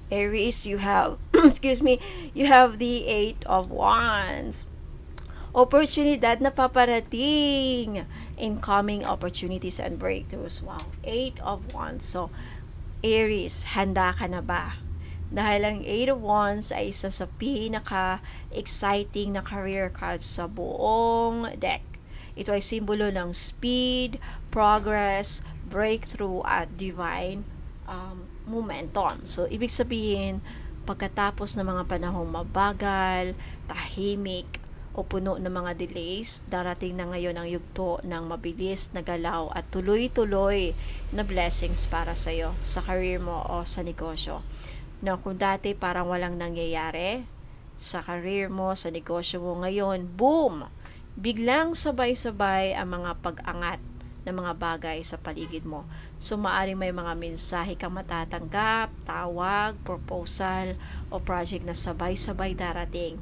Aries, you have, excuse me, you have the 8 of Wands. Oportunidad na paparating. Incoming opportunities and breakthroughs. Wow, 8 of Wands. So, Aries, handa ka na ba? Dahil ang 8 of Wands ay isa sa pinaka-exciting na career cards sa buong deck. Ito ay simbolo ng speed, progress, breakthrough, at divine momentum. So, ibig sabihin, pagkatapos ng mga panahong mabagal, tahimik, o puno ng mga delays, darating na ngayon ang yugto ng mabilis na galaw at tuloy-tuloy na blessings para sa iyo, sa career mo o sa negosyo. Na kung dati parang walang nangyayari sa career mo, sa negosyo mo, ngayon, boom! Biglang sabay-sabay ang mga pag-angat ng mga bagay sa paligid mo. So, maaaring may mga mensahe kang matatanggap, tawag, proposal, o project na sabay-sabay darating.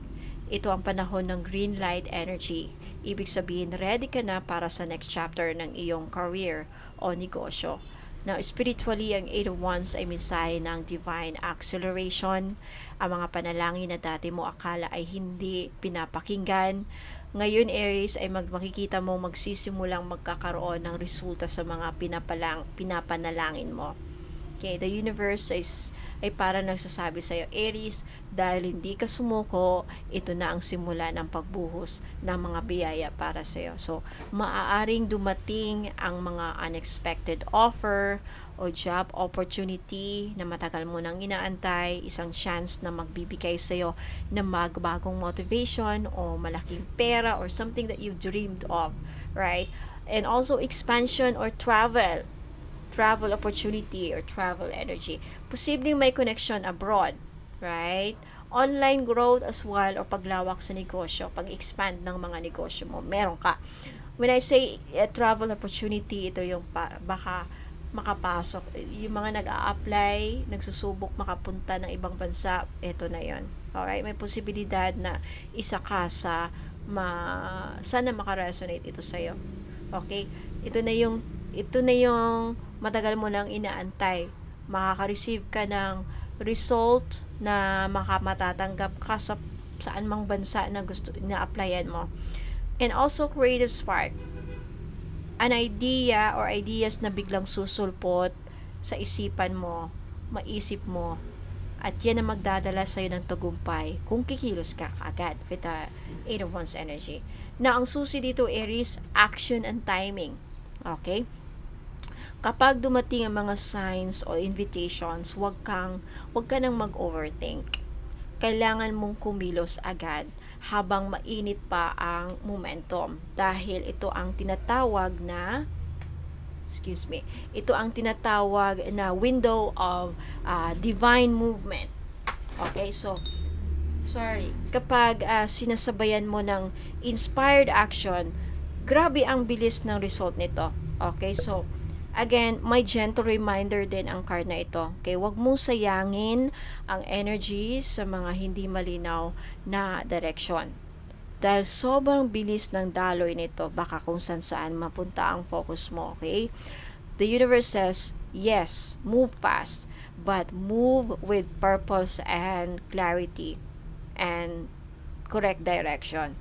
Ito ang panahon ng green light energy. Ibig sabihin, ready ka na para sa next chapter ng iyong career o negosyo. Now, spiritually, ang 8 of Wands ay mensahe ng divine acceleration. Ang mga panalangin na dati mo akala ay hindi pinapakinggan, ngayon, Aries, ay makikita mo magsisimulang magkakaroon ng resulta sa mga pinapanalangin mo. Okay, the universe ay para nagsasabi sa iyo, Aries, dahil hindi ka sumuko, ito na ang simula ng pagbuhos ng mga biyaya para sa iyo. So, maaaring dumating ang mga unexpected offer o job opportunity na matagal mo nang inaantay, isang chance na magbibigay sa iyo ng magbagong motivation o malaking pera or something that you dreamed of, right? And also expansion or travel opportunity or travel energy. Posibleng may connection abroad, right? Online growth as well or paglawak sa negosyo, pag-expand ng mga negosyo mo, meron ka. When I say travel opportunity, ito yung baka makapasok, yung mga nag-a-apply, nagsusubok makapunta ng ibang bansa, ito na yon. Alright, may posibilidad na isa ka sa sana makaresonate ito sa'yo. Okay? Ito na yung matagal mo nang inaantay. Makaka-receive ka ng result na matatanggap ka sa saan mang bansa na gusto na applyan mo. And also creative spark. An idea or ideas na biglang susulpot sa isipan mo, maisip mo, at yan ang magdadala sa'yo ng tagumpay kung kikilos ka agad with the 8 of Wands energy. Na ang susi dito, Aries, action and timing. Okay? Kapag dumating ang mga signs o invitations, wag ka nang mag-overthink. Kailangan mong kumilos agad habang mainit pa ang momentum, dahil ito ang tinatawag na window of divine movement. Okay, so kapag sinasabayan mo ng inspired action, grabe ang bilis ng result nito. Okay, so again, may gentle reminder din ang card na ito. Okay, wag mong sayangin ang energy sa mga hindi malinaw na direction. Dahil sobrang bilis ng daloy nito, baka kung saan mapunta ang focus mo, okay? The universe says, yes, move fast, but move with purpose and clarity and correct direction.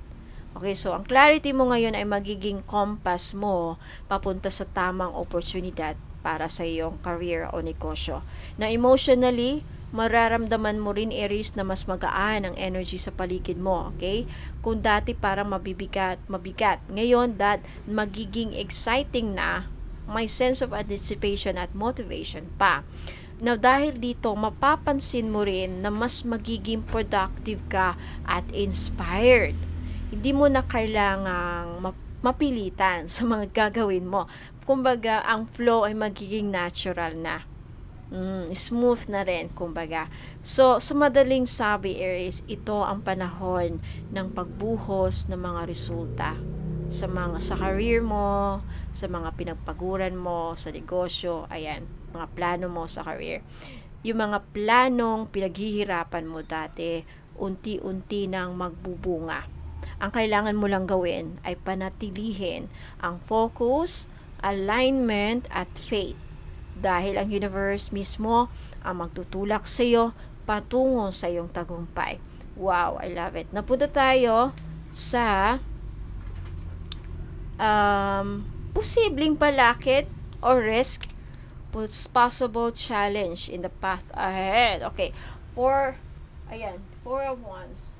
Okay, so ang clarity mo ngayon ay magiging compass mo papunta sa tamang oportunidad para sa iyong career o negosyo. Na emotionally, mararamdaman mo rin, Aries, na mas magaan ang energy sa paligid mo, okay? Kung dati parang mabigat, ngayon that magiging exciting na, may sense of anticipation at motivation pa. Now, dahil dito, mapapansin mo rin na mas magiging productive ka at inspired. Hindi mo na kailangang mapilitan sa mga gagawin mo. Kumbaga, ang flow ay magiging natural na. Smooth na rin, kumbaga. So, sa madaling sabi, Aries, ito ang panahon ng pagbuhos ng mga resulta sa career mo, sa mga pinagpaguran mo, sa negosyo, ayan, mga plano mo sa career. Yung mga planong pinaghihirapan mo dati, unti-unti nang magbubunga. Ang kailangan mo lang gawin ay panatilihin ang focus, alignment, at faith. Dahil ang universe mismo ang magtutulak sa iyo patungo sa iyong tagumpay. Wow, I love it. Napunta tayo sa posibleng balakid or risk, possible challenge in the path ahead. Okay, Four of Wands.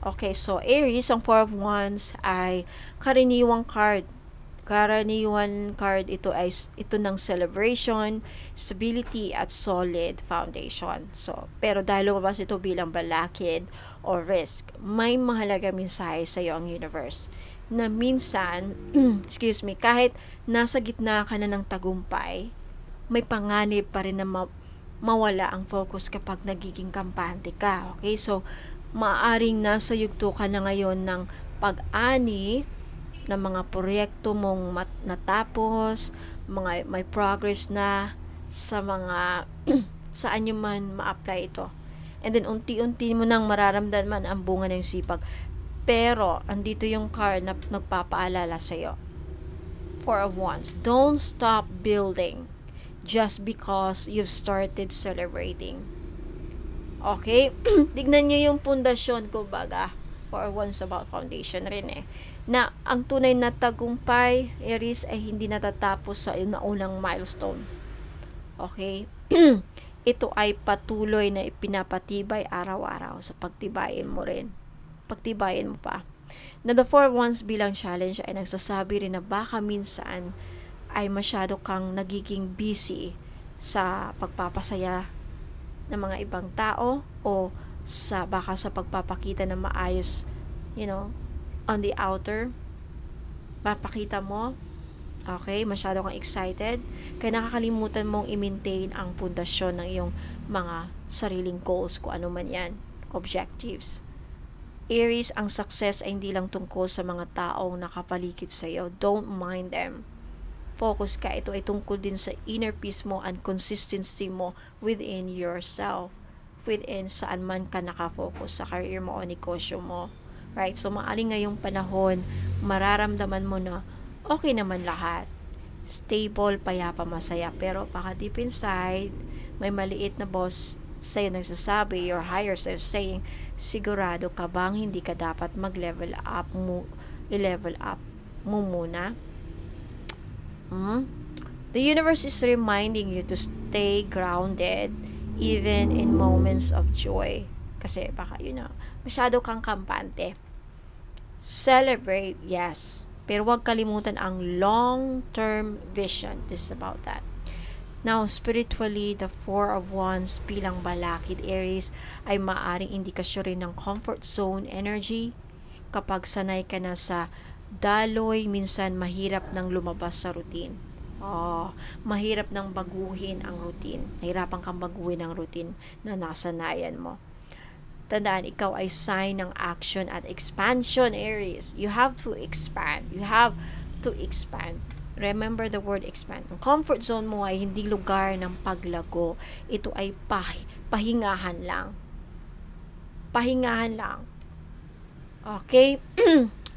Okay, so Aries, ang Four of Wands ay karaniwang card. Ito ng celebration, stability, at solid foundation. So, pero dahil lumabas ito bilang balakid o risk, may mahalaga mensahe sa iyo ang universe na minsan, kahit nasa gitna ka na ng tagumpay, may panganib pa rin na mawala ang focus kapag nagiging kampante ka. Okay? So, maaaring nasa yugto ka na ngayon ng pag-ani ng mga proyekto mong natapos, may progress na sa mga saan nyo man ma-apply ito. And then, unti-unti mo nang mararamdaman ang bunga ng sipag. Pero, andito yung card na nagpapaalala sa'yo. Four of Wands. Don't stop building just because you've started celebrating. Okay? Tignan nyo yung pundasyon, kumbaga. Four of Wands about foundation rin eh. Na ang tunay na tagumpay, Aries, ay hindi natatapos sa unang milestone. Okay? Ito ay patuloy na ipinapatibay araw-araw sa pagtibayin mo rin. Pagtibayin mo pa. Na the Four of Wands bilang challenge ay nagsasabi rin na baka minsan ay masyado kang nagiging busy sa pagpapasaya ng mga ibang tao o baka sa pagpapakita ng maayos, on the outer, papakita mo, okay, masyado kang excited, kaya nakakalimutan mong i-maintain ang pundasyon ng iyong mga sariling goals, kung ano man yan, objectives. Aries, ang success ay hindi lang tungkol sa mga taong nakapaligid sa iyo. Don't mind them. Focus ka, ito ay tungkol din sa inner peace mo and consistency mo within yourself, within saan man ka nakafocus, sa career mo o negosyo mo. Right? So, maaring ngayong panahon, mararamdaman mo na okay naman lahat. Stable, payapa, masaya. Pero, baka deep inside, may maliit na boss sa'yo nagsasabi, your higher self saying, sigurado ka bang hindi ka dapat mag-level up mo, i-level up mo muna? The universe is reminding you to stay grounded even in moments of joy. Kasi baka masyado kang kampante. Celebrate, yes. Pero huwag kalimutan ang long-term vision. This is about that. Now, spiritually, the Four of Wands bilang balakid, Aries, ay maaring indikasyon rin ng comfort zone energy. Kapag sanay ka na sa daloy, minsan mahirap nang lumabas sa routine. Mahirap nang baguhin ang routine. Nahirapan kang baguhin ang routine na nasanayan mo. Tandaan, ikaw ay sign ng action at expansion, Aries. You have to expand. You have to expand. Remember the word expand. Ang comfort zone mo ay hindi lugar ng paglago. Ito ay pahingahan lang. Pahingahan lang. Okay?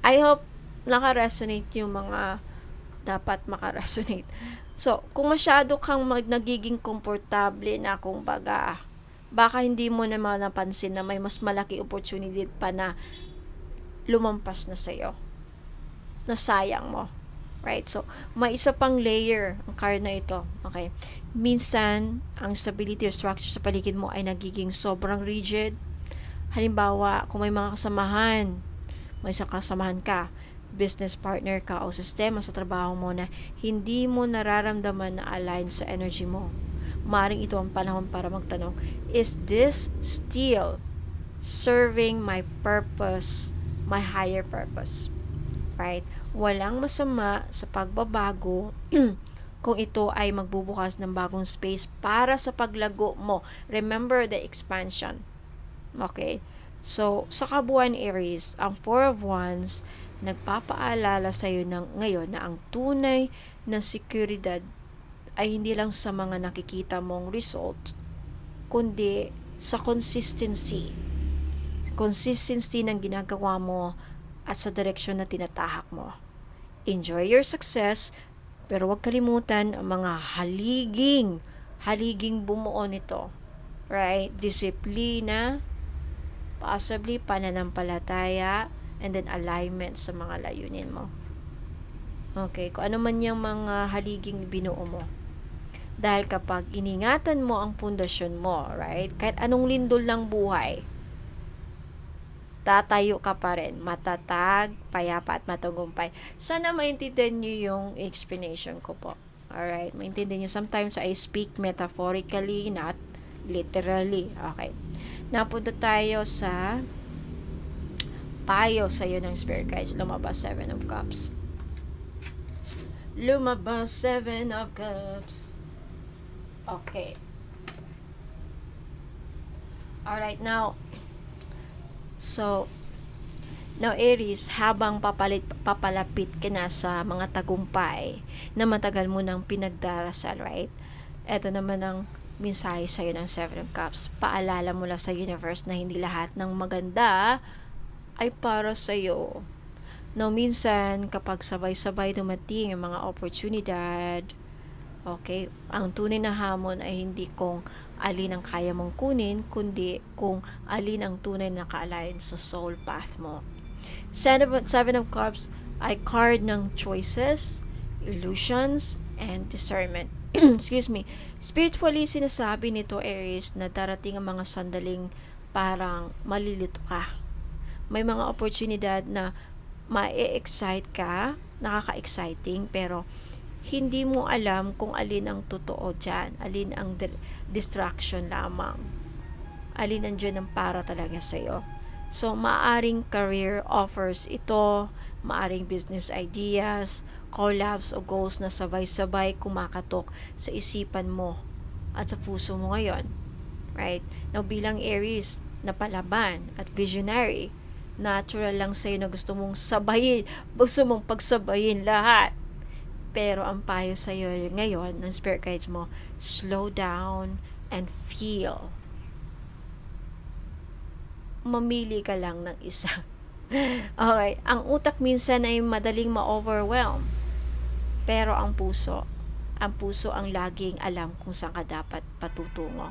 I hope naka-resonate yung mga dapat maka-resonate. So, kung masyado kang nagiging komportable na, kumbaga, baka hindi mo naman napansin na may mas malaki opportunity pa na lumampas na sa'yo. Nasayang mo. Right? So, may isa pang layer ang card na ito. Okay? Minsan, ang stability or structure sa paligid mo ay nagiging sobrang rigid. Halimbawa, kung may mga kasamahan, may isang kasamahan ka, business partner ka o sistema sa trabaho mo na hindi mo nararamdaman na align sa energy mo. Maring ito ang panahon para magtanong, is this still serving my purpose, my higher purpose? Right? Walang masama sa pagbabago kung ito ay magbubukas ng bagong space para sa paglago mo. Remember the expansion. Okay? So, sa kabuuan Aries, ang 4 of Wands, nagpapaalala sa iyo ngayon na ang tunay na seguridad ay hindi lang sa mga nakikita mong result, kundi sa consistency. Consistency ng ginagawa mo at sa direksyon na tinatahak mo. Enjoy your success, pero huwag kalimutan ang mga haliging bumuo nito. Right? Disiplina, possibly pananampalataya, and then alignment sa mga layunin mo. Okay, kung ano man yung mga haliging binuo mo. Dahil kapag iningatan mo ang pundasyon mo, right? Kahit anong lindol ng buhay, tatayo ka pa rin. Matatag, payapa at matagumpay. Sana maintindihan nyo yung explanation ko po. Alright? Maintindihan nyo. Sometimes I speak metaphorically, not literally. Okay. Napunta tayo sa payo sa iyo ng Spirit Guides. Lumabas 7 of Cups. Lumabas 7 of Cups. Okay. Alright, now Aries, habang papalapit ka na sa mga tagumpay na matagal mo nang pinagdarasal, right? Ito naman ang mensahe sa'yo ng 7 of Cups. Paalala mo lang sa universe na hindi lahat ng maganda ay para sa'yo. No, minsan, kapag sabay-sabay dumating ang mga oportunidad, okay, ang tunay na hamon ay hindi kung alin ang kaya mong kunin, kundi kung alin ang tunay na naka-align sa soul path mo. 7 of Cups ay card ng choices, illusions, and discernment. Excuse me. Spiritually, sinasabi nito, Aries, na darating ang mga sandaling parang malilito ka. May mga oportunidad na ma-excite ka, nakaka-exciting, pero hindi mo alam kung alin ang totoo dyan, alin ang distraction lamang, alin ang dyan ang para talaga sa'yo. So, maaring career offers ito, maaring business ideas, collabs o goals na sabay-sabay kumakatok sa isipan mo at sa puso mo ngayon. Right? Now, bilang Aries, na palaban at visionary, natural lang sa'yo na gusto mong pagsabayin lahat. Pero ang payo sa'yo ngayon ng Spirit Guides mo, slow down and feel. Mamili ka lang ng isa. Okay, ang utak minsan ay madaling ma-overwhelm. Pero ang puso ang laging alam kung saan ka dapat patutungo.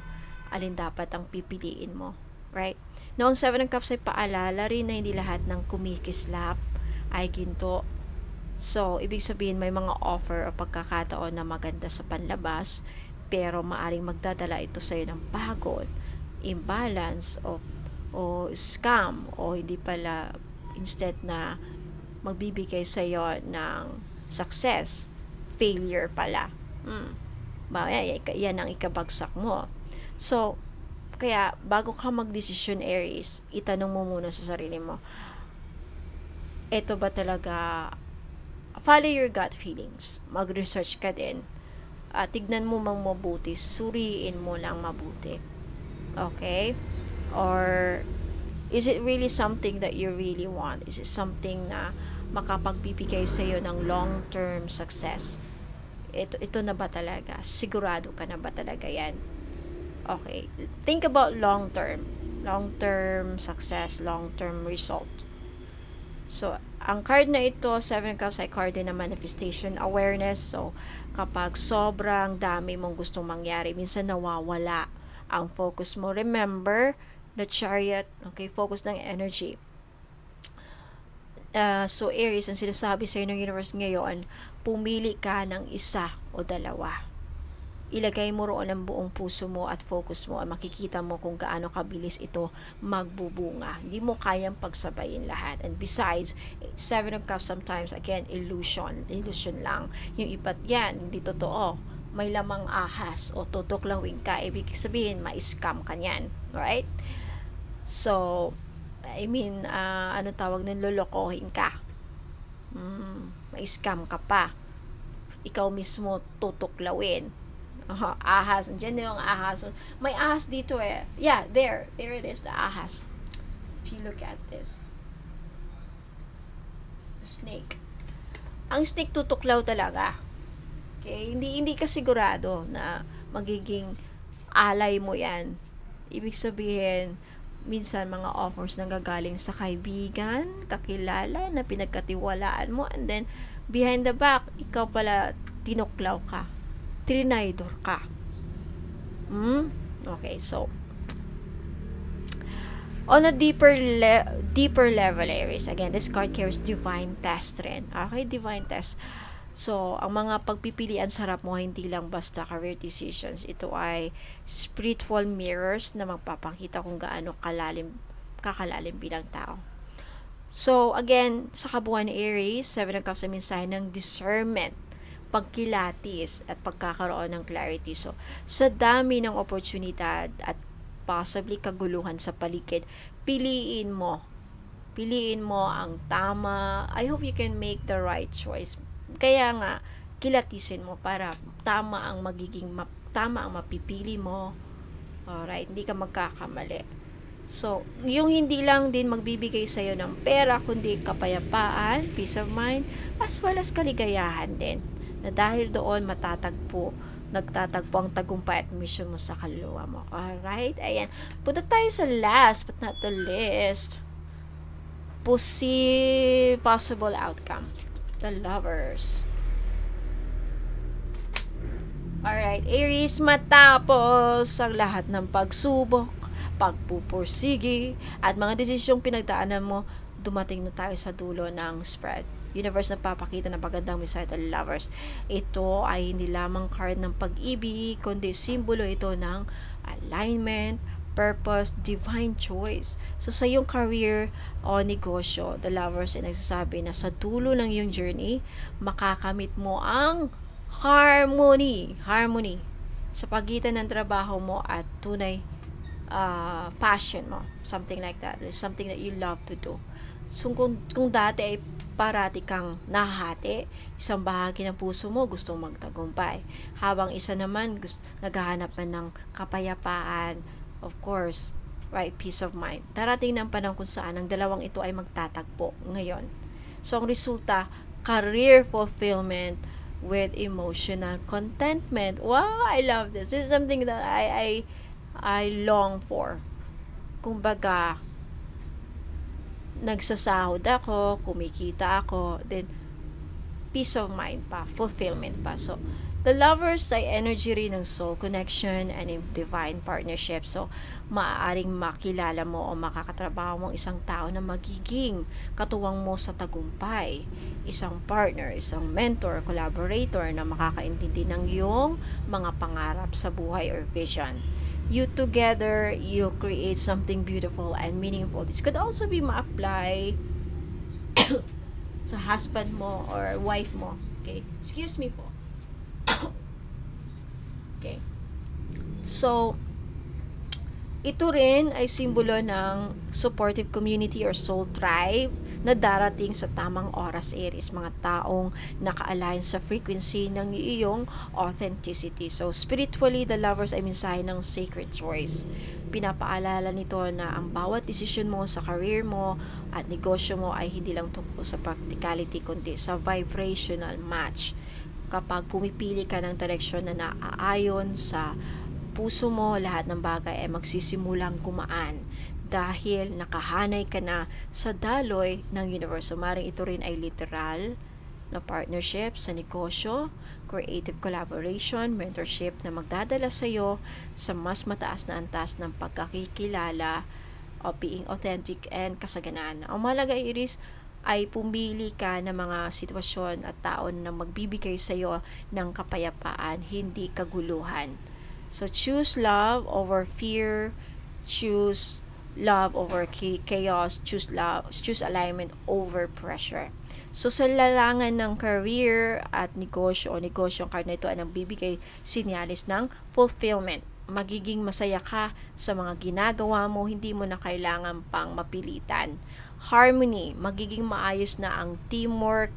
Alin dapat ang pipiliin mo. Right? Noong 7 of Cups ay paalala rin na hindi lahat ng kumikislap ay ginto. So, ibig sabihin may mga offer o pagkakataon na maganda sa panlabas, pero maaring magdadala ito sa iyo ng pagod, imbalance, o scam, o hindi pala, instead na magbibigay sa iyo ng success, failure pala. Yan ang ikabagsak mo. So, kaya bago ka magdesisyon, Aries, itanong mo muna sa sarili mo, ito ba talaga, follow your gut feelings. Mag-research ka din. Tignan mo mang mabuti. Suriin mo lang mabuti. Okay? Or, is it really something that you really want? Is it something na makapagbibigay sa iyo ng long-term success? Ito na ba talaga? Sigurado ka na ba talaga yan? Okay. Think about long-term. Long-term success, long-term result. So, ang card na ito, 7 Cups, ay card din na manifestation awareness. So, kapag sobrang dami mong gustong mangyari, minsan nawawala ang focus mo. Remember, the Chariot, okay, focus ng energy. So, Aries, ang sinasabi sa'yo ng universe ngayon, pumili ka ng isa o dalawa. ilagay mo roon ang buong puso mo at focus mo, at makikita mo kung gaano kabilis ito magbubunga. Hindi mo kayang pagsabayin lahat. And besides, Seven of Cups sometimes, again, illusion lang. Yung iba't yan, hindi totoo. May lamang ahas o tutuklawin ka, ibig sabihin, ma-scam ka niyan. Right? So, I mean, ano tawag ng lolokohin ka. Ma-scam ka pa. Ikaw mismo tutuklawin. Ahas. Andiyan yung ahas. May ahas dito eh. Yeah, there it is, the ahas. If you look at this. The snake. Ang snake tutuklaw talaga. Okay? Hindi ka sigurado na magiging alay mo yan. Ibig sabihin, minsan mga offers na gagaling sa kaibigan, kakilala, na pinagkatiwalaan mo, and then, behind the back, ikaw pala tinuklaw ka. Trinidor ka. Okay, so on a deeper level, Aries, again, this card carries divine test rin. Okay, divine test. So, ang mga pagpipilian sa harap mo, hindi lang basta career decisions. Ito ay spiritual mirrors na magpapakita kung gaano kakalalim bilang tao. So, again, sa kabuuan ni Aries, Seven of Cups ay mensahe ng discernment, pagkilatis, at pagkakaroon ng clarity. So, sa dami ng oportunidad at possibly kaguluhan sa paligid, piliin mo ang tama. I hope you can make the right choice. Kaya nga, kilatisin mo para tama ang mapipili mo. Alright, hindi ka magkakamali. So, yung hindi lang din magbibigay sa'yo ng pera, kundi kapayapaan, peace of mind, as well as kaligayahan din. Na dahil doon nagtatagpo ang tagumpay at mission mo sa kaluluwa mo. Alright? Ayan. Punta tayo sa last but not the least. Possible outcome. The Lovers. Alright, Aries, matapos ang lahat ng pagsubok, pagpupursigi, at mga desisyong pinagdaanan mo, dumating na tayo sa dulo ng spread. Universe na papakita ng magandang mensahe sa Lovers. Ito ay hindi lamang card ng pag-ibig, kundi simbolo ito ng alignment, purpose, divine choice. So, sa iyong career o negosyo, the Lovers ay nagsasabi na sa dulo ng iyong journey, makakamit mo ang harmony sa pagitan ng trabaho mo at tunay passion mo. Something like that. It's something that you love to do. So, kung dati ay parati kang nahahati, isang bahagi ng puso mo gustong magtagumpay, habang isa naman naghahanap na ng kapayapaan, of course, right, peace of mind. Darating ng panahon kung saan ang dalawang ito ay magtatagpo ngayon. So, ang resulta, career fulfillment with emotional contentment. Wow, I love this. This is something that I long for. Kumbaga, nagsasahod ako, kumikita ako, then peace of mind pa, fulfillment pa. So, the Lovers ay energy rin ng soul connection and divine partnership. So, maaaring makilala mo o makakatrabaho mo isang tao na magiging katuwang mo sa tagumpay. Isang partner, isang mentor, collaborator na makakaintindi ng iyong mga pangarap sa buhay or vision. You together, you create something beautiful and meaningful. This could also be ma-apply sa husband mo or wife mo. Okay? Excuse me po. Okay. So, ito rin ay simbolo ng supportive community or soul tribe na darating sa tamang oras, Aries. Mga taong naka-align sa frequency ng iyong authenticity. So, spiritually, the Lovers ay mensahe ng sacred choice. Pinapaalala nito na ang bawat desisyon mo sa career mo at negosyo mo ay hindi lang tungkol sa practicality, kundi sa vibrational match. Kapag pumipili ka ng direksyon na naaayon sa puso mo, lahat ng bagay ay magsisimulang gumaan dahil nakahanay ka na sa daloy ng universe. So, maring ito rin ay literal na partnership sa negosyo, creative collaboration, mentorship na magdadala sa iyo sa mas mataas na antas ng pagkakikilala o being authentic and kasaganaan. Ang mahalaga, Iris, ay pumili ka ng mga sitwasyon at tao na magbibigay sa iyo ng kapayapaan, hindi kaguluhan. So choose love over fear, choose love over chaos, choose alignment over pressure. So sa larangan ng career at negosyo ang card na ito ay nagbibigay sinyalis ng fulfillment. Magiging masaya ka sa mga ginagawa mo, hindi mo na kailangan pang mapilitan. Harmony, magiging maayos na ang teamwork,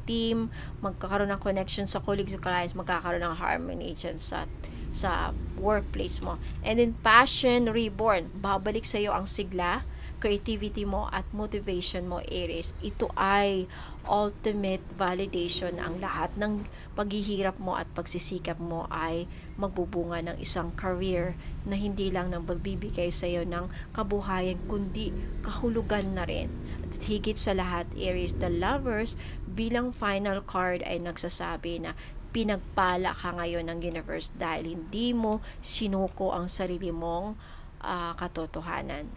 magkakaroon ng connection sa colleagues, sa clients, magkakaroon ng harmony dyan sa workplace mo. And then passion reborn, babalik sa iyo ang sigla, creativity mo at motivation mo, Aries. Ito ay ultimate validation. Ang lahat ng paghihirap mo at pagsisikap mo ay magbubunga ng isang career na hindi lang nang magbibigay sa iyo ng kabuhayan kundi kahulugan na rin. At higit sa lahat, Aries, the Lovers bilang final card ay nagsasabi na pinagpala ka ngayon ng universe dahil hindi mo sinuko ang sarili mong katotohanan.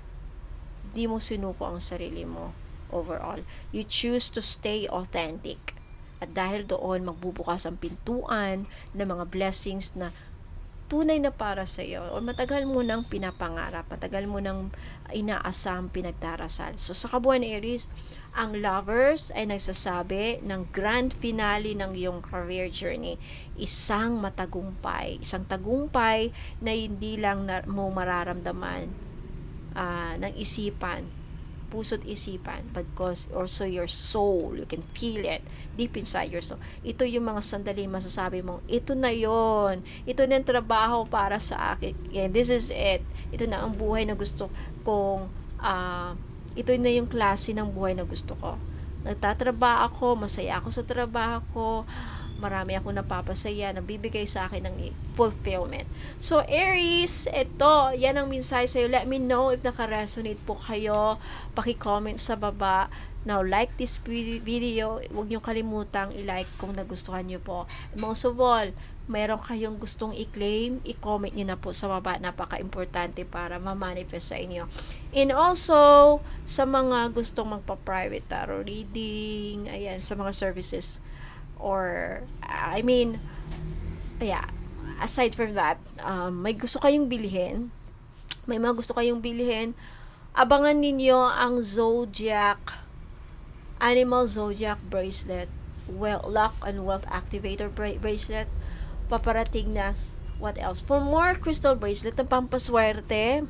Hindi mo sinuko ang sarili mo overall. You choose to stay authentic. At dahil doon, magbubukas ang pintuan ng mga blessings na tunay na para sa iyo o matagal mo nang pinapangarap, matagal mo nang inaasam pinagdarasal. So sa kabuuan, Aries, ang Lovers ay nagsasabi ng grand finale ng iyong career journey. Isang tagumpay na hindi lang mo mararamdaman ng isipan, puso't isipan, but also your soul, you can feel it deep inside your soul. Ito yung mga sandali masasabi mong, ito na yon, ito na yung trabaho para sa akin, yeah, this is it, ito na ang buhay na gusto kong, ito na yung klase ng buhay na gusto ko. Nagtatrabaho ako, masaya ako sa trabaho ko, marami akong napapasaya, nabibigay sa akin ng fulfillment. So, Aries, ito, yan ang mensahe sa'yo. Let me know if naka-resonate po kayo. Paki-comment sa baba. Now, like this video. Huwag nyo kalimutang i-like kung nagustuhan nyo po. Most of all, mayroon kayong gustong i-claim, i-comment nyo na po sa baba. Napaka-importante para ma-manifest sa inyo. And also, sa mga gustong magpa-private tarot reading, ayan, sa mga services, or aside from that, may gusto kayong bilhin, abangan ninyo ang animal zodiac bracelet, luck and wealth activator bracelet, paparating na. What else? For more crystal bracelet na pampaswerte,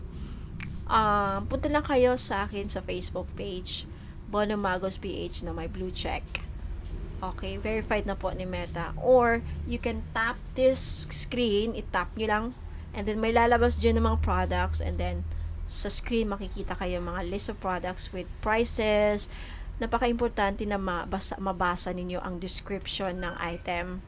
punta lang kayo sa akin sa Facebook page, Bono Magos PH, na may blue check. Okay, verified na po ni Meta. Or, you can tap this screen, itap nyo lang, and then may lalabas dyan ng mga products, and then sa screen makikita kayo mga list of products with prices. Napaka-importante na mabasa ninyo ang description ng item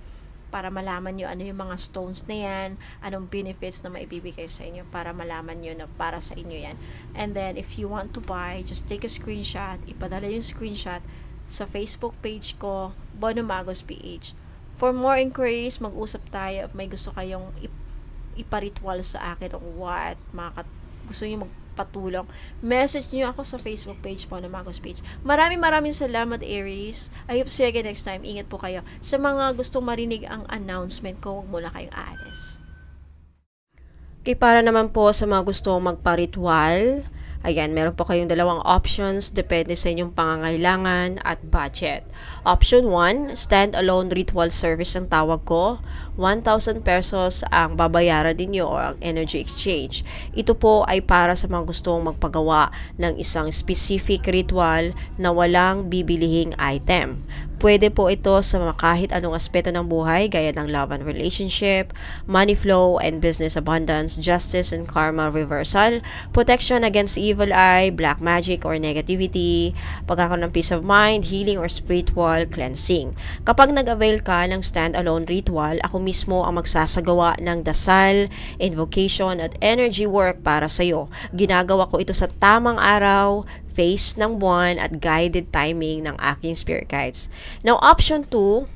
para malaman nyo ano yung mga stones na yan, anong benefits na maibibigay sa inyo, para malaman nyo na para sa inyo yan. And then, if you want to buy, just take a screenshot, ipadala yung screenshot sa Facebook page ko, Bono Magos PH. For more inquiries, mag-usap tayo if may gusto kayong iparitwal sa akin o what, gusto nyo magpatulong, message nyo ako sa Facebook page, Bono Magos PH. Maraming salamat, Aries. I hope to see you again next time. Ingat po kayo. Sa mga gustong marinig ang announcement ko, huwag muna kayong aalis. Okay, para naman po sa mga gustong magparitwal, ayan, meron po kayong dalawang options depende sa inyong pangangailangan at budget. Option 1, stand-alone ritual service ang tawag ko. 1,000 pesos ang babayaran ninyo o ang energy exchange. Ito po ay para sa mga gustong magpagawa ng isang specific ritual na walang bibilihing item. Pwede po ito sa kahit anong aspeto ng buhay gaya ng love and relationship, money flow and business abundance, justice and karma reversal, protection against evil eye, black magic or negativity, pagkakaroon ng peace of mind, healing or spiritual cleansing. Kapag nag-avail ka ng stand-alone ritual, ako mismo ang magsasagawa ng dasal, invocation at energy work para sa iyo. Ginagawa ko ito sa tamang araw, phase ng buwan at guided timing ng aking spirit guides. Now, option 2,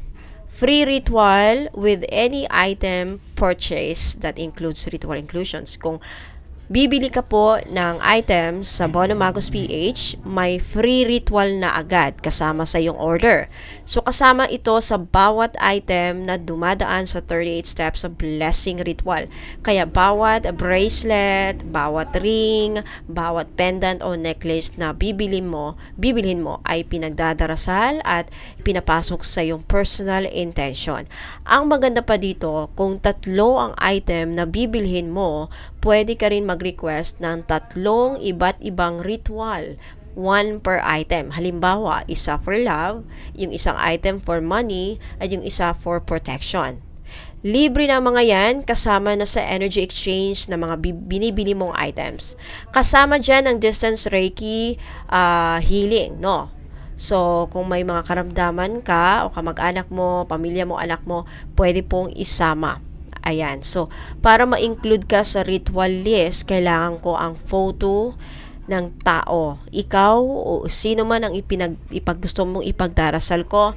free ritual with any item purchase that includes ritual inclusions. Kung bibili ka po ng items sa Bono Magos PH, may free ritual na agad kasama sa iyong order. So kasama ito sa bawat item na dumadaan sa 38 steps of blessing ritual. Kaya bawat bracelet, bawat ring, bawat pendant o necklace na bibilhin mo ay pinagdadarasal at pinapasok sa iyong personal intention. Ang maganda pa dito, kung 3 ang item na bibilhin mo, pwede ka rin mag-request ng 3 iba't ibang ritual, 1 per item. Halimbawa, isa for love, yung isang item for money, at yung isa for protection. Libre na mga yan, kasama na sa energy exchange na mga binibili mong items. Kasama dyan ang distance Reiki healing, no? So, kung may mga karamdaman ka o kamag-anak mo, pamilya mo, anak mo, pwede pong isama. Ayan. So, para ma-include ka sa ritual list, kailangan ko ang photo ng tao. Ikaw o sino man ang gusto mong ipagdarasal ko,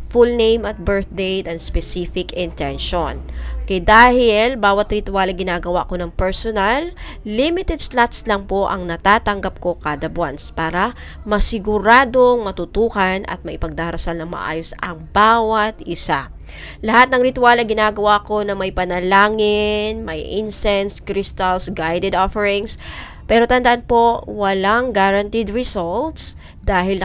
full name at birth date and specific intention. Okay, dahil bawat ritual ginagawa ko ng personal, limited slots lang po ang natatanggap ko kada buwan para masiguradong matutukan at maipagdarasal ng maayos ang bawat isa. Lahat ng ritual ay ginagawa ko na may panalangin, may incense, crystals, guided offerings. Pero tandaan po, walang guaranteed results dahil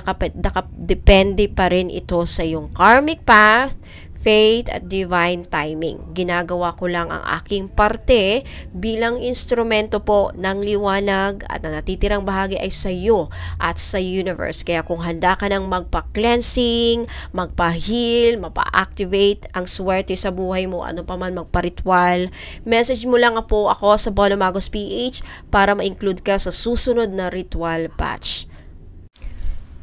depende pa rin ito sa iyong karmic path, faith, at divine timing. Ginagawa ko lang ang aking parte bilang instrumento po ng liwanag at ang natitirang bahagi ay sa iyo at sa universe. Kaya kung handa ka ng magpa-cleansing, magpa-heal, mapa-activate ang swerte sa buhay mo, ano pa man magpa-ritual, message mo lang po ako sa Bono Magos PH para ma-include ka sa susunod na ritual batch.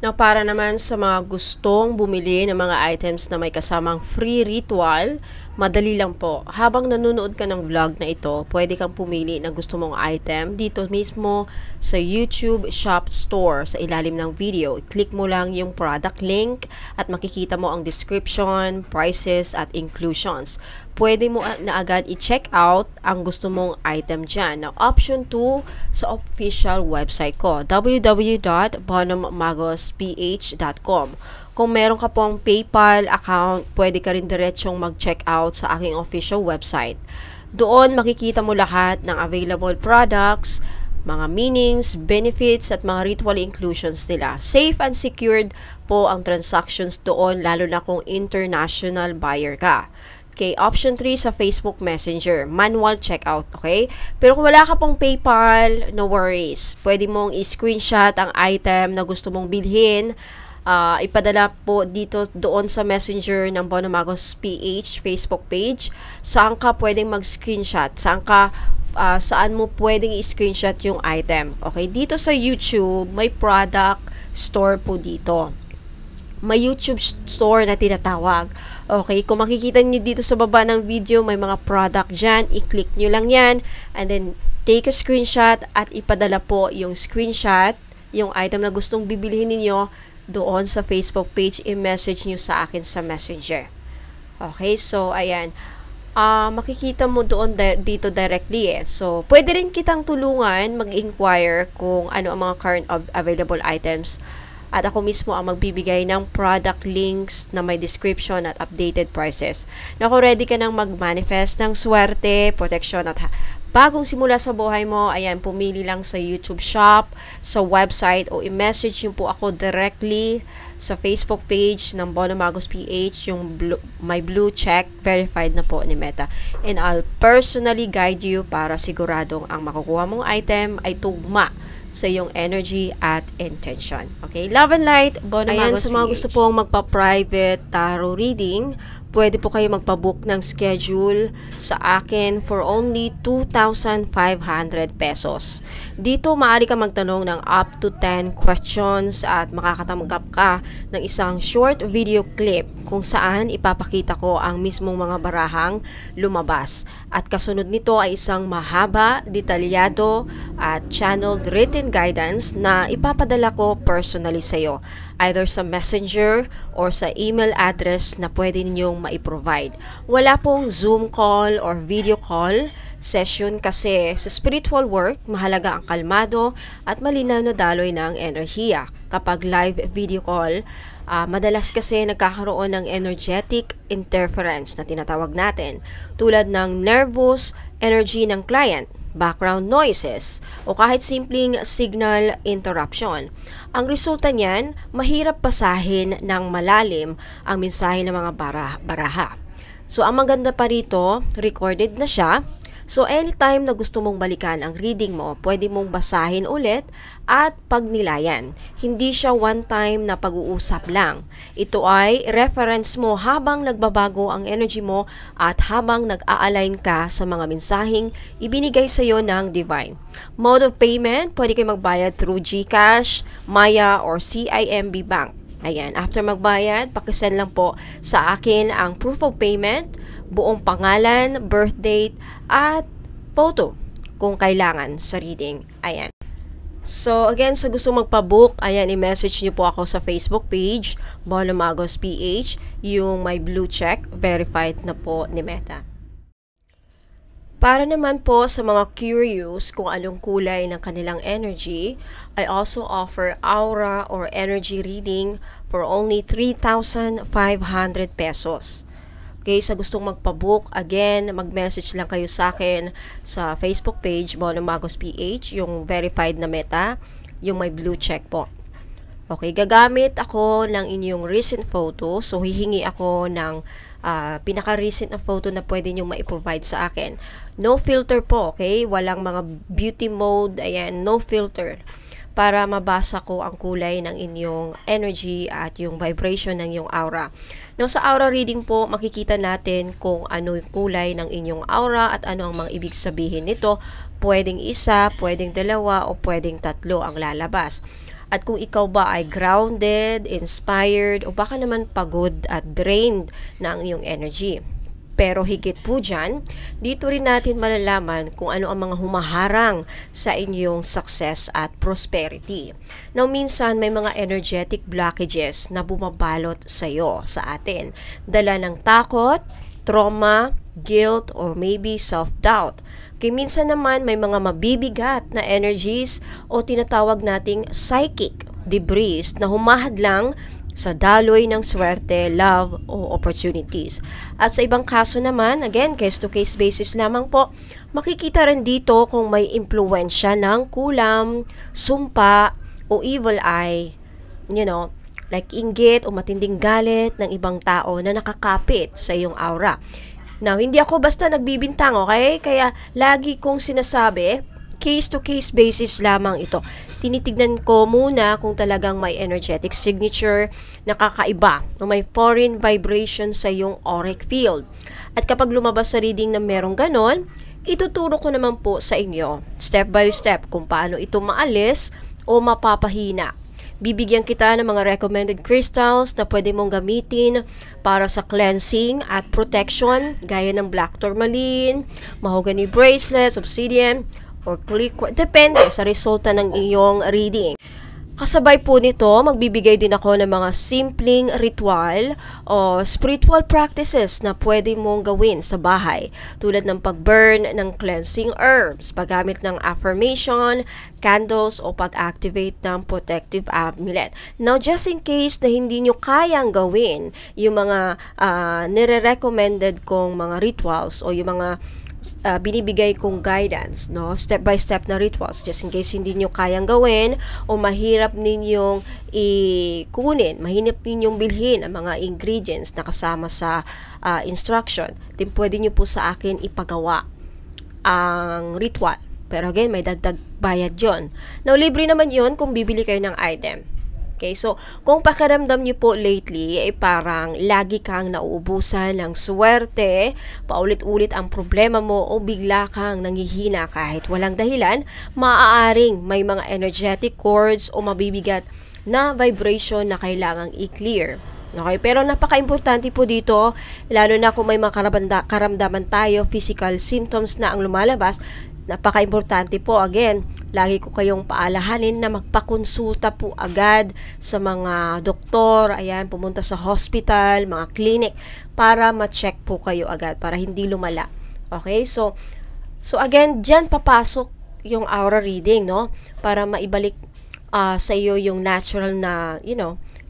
Now, para naman sa mga gustong bumili ng mga items na may kasamang free ritual, madali lang po. Habang nanonood ka ng vlog na ito, pwede kang pumili ng gusto mong item dito mismo sa YouTube Shop Store sa ilalim ng video. I-click mo lang yung product link at makikita mo ang description, prices, at inclusions. Pwede mo na agad i-check out ang gusto mong item dyan. Now, option 2 sa official website ko, www.bonomagosph.com. Kung meron ka pong PayPal account, pwede ka rin diretsong mag-check out sa aking official website. Doon makikita mo lahat ng available products, mga meanings, benefits, at mga ritual inclusions nila. Safe and secured po ang transactions doon, lalo na kung international buyer ka. Okay, option 3 sa Facebook Messenger, manual checkout, okay? Pero kung wala ka pong PayPal, no worries. Pwede mong i-screenshot ang item na gusto mong bilhin, ipadala po dito doon sa Messenger ng Bono Magos PH Facebook page. Saan ka pwedeng mag-screenshot? Saan mo pwedeng i-screenshot yung item? Okay, dito sa YouTube, may product store po dito. May YouTube store na tinatawag. Okay, kung makikita niyo dito sa baba ng video, may mga product dyan. I-click nyo lang yan. And then, take a screenshot at ipadala po yung screenshot, yung item na gustong bibilihin ninyo doon sa Facebook page. I-message nyo sa akin sa Messenger. Okay, so, ayan. Makikita mo doon dito directly eh. So, pwede rin kitang tulungan mag-inquire kung ano ang mga current available items. At ako mismo ang magbibigay ng product links na may description at updated prices. Na kung ready ka nang mag-manifest ng swerte, protection at bagong simula sa buhay mo, ayan, pumili lang sa YouTube Shop, sa website, o i-message nyo po ako directly sa Facebook page ng Bono Magos PH, yung may blue check, verified na po ni Meta. And I'll personally guide you para siguradong ang makukuha mong item ay tugma sa iyong energy at intention. Okay? Love and light, Bono Magos PH. Ayan, sa mga gusto pong magpa-private tarot reading, pwede po kayo magpa-book ng schedule sa akin for only 2,500 pesos. Dito, maaari ka magtanong ng up to 10 questions at makakatanggap ka ng isang short video clip kung saan ipapakita ko ang mismong mga barahang lumabas. At kasunod nito ay isang mahaba, detalyado at channeled written guidance na ipapadala ko personally sa iyo, either sa messenger or sa email address na pwede ninyong ma-provide. Wala pong Zoom call or video call session kasi sa spiritual work, mahalaga ang kalmado at malinaw na daloy ng enerhiya. Kapag live video call, madalas kasi nagkakaroon ng energetic interference na tinatawag natin, tulad ng nervous energy ng client, background noises, o kahit simpleng signal interruption. Ang resulta niyan, mahirap basahin ng malalim ang mensahe ng mga baraha. So, ang maganda pa rito, recorded na siya. So, anytime na gusto mong balikan ang reading mo, pwede mong basahin ulit at pagnilayan. Hindi siya one time na pag-uusap lang. Ito ay reference mo habang nagbabago ang energy mo at habang nag-a-align ka sa mga mensaheng ibinigay sa iyo ng Divine. Mode of payment, pwede kayo magbayad through GCash, Maya, or CIMB Bank. Ayan, after magbayad, pakisend lang po sa akin ang proof of payment, buong pangalan, birth date, at photo kung kailangan sa reading. Ayan. So, again, sa gusto magpabook, ayan, i-message niyo po ako sa Facebook page, Bolo Magos PH, yung may blue check, verified na po ni Meta. Para naman po sa mga curious kung anong kulay ng kanilang energy, I also offer aura or energy reading for only 3,500 pesos. Okay, sa gustong magpabook, again, mag-message lang kayo sa akin sa Facebook page, Bolo Magos PH, yung verified na Meta, yung may blue check po. Okay, gagamit ako ng inyong recent photo, so hihingi ako ng pinaka-recent na photo na pwede nyo ma-provide sa akin. No filter po, okay? Walang mga beauty mode, ayan, no filter. Para mabasa ko ang kulay ng inyong energy at yung vibration ng inyong aura. Now, sa aura reading po, makikita natin kung ano yung kulay ng inyong aura at ano ang mga ibig sabihin nito. Pwedeng isa, pwedeng dalawa, o pwedeng tatlo ang lalabas. At kung ikaw ba ay grounded, inspired, o baka naman pagod at drained na ang iyong energy. Pero higit po dyan, dito rin natin malalaman kung ano ang mga humaharang sa inyong success at prosperity. Now, minsan may mga energetic blockages na bumabalot sa iyo, sa atin. Dala ng takot, trauma, guilt, or maybe self-doubt. Kaya minsan naman may mga mabibigat na energies o tinatawag nating psychic debris na humahadlang sa daloy ng swerte, love, o opportunities. At sa ibang kaso naman, again, case-to-case basis lamang po, makikita rin dito kung may impluensya ng kulam, sumpa, o evil eye, like inggit o matinding galit ng ibang tao na nakakapit sa iyong aura. Now, hindi ako basta nagbibintang, okay? Kaya lagi kong sinasabi, case-to-case basis lamang ito. Tinitignan ko muna kung talagang may energetic signature na kakaiba o may foreign vibration sa iyong auric field. At kapag lumabas sa reading na merong ganon, ituturo ko naman po sa inyo, step by step, kung paano ito maalis o mapapahina. Bibigyan kita ng mga recommended crystals na pwede mong gamitin para sa cleansing at protection, gaya ng black tourmaline, mahogany bracelets, obsidian, or click, depende sa resulta ng iyong reading. Kasabay po nito, magbibigay din ako ng mga simpleng ritual o spiritual practices na pwede mong gawin sa bahay, tulad ng pag-burn ng cleansing herbs, paggamit ng affirmation, candles, o pag-activate ng protective amulet. Now, just in case na hindi nyo kayang gawin yung mga nire-recommended kong mga rituals o yung mga binibigay kong guidance, step by step na rituals, just in case hindi nyo kayang gawin o mahirap ninyong ikunin, mahirap ninyong bilhin ang mga ingredients na kasama sa instruction, then pwede nyo po sa akin ipagawa ang ritual. Pero again, may dagdag bayad yon. Now, libre naman yon kung bibili kayo ng item. Okay, so kung pakiramdam niyo po lately, parang lagi kang nauubusan ng swerte, paulit-ulit ang problema mo o bigla kang nanghihina kahit walang dahilan, maaaring may mga energetic cords o mabibigat na vibration na kailangang i-clear. Okay, pero napaka-importante po dito, lalo na kung may mga karamdaman tayo, physical symptoms na ang lumalabas, napaka-importante po, again, lagi ko kayong paalahanin na magpakonsulta po agad sa mga doktor, ayan, pumunta sa hospital, mga clinic, para ma-check po kayo agad, para hindi lumala. Okay, so, So again, dyan papasok yung aura reading, no? Para maibalik sa iyo yung natural na,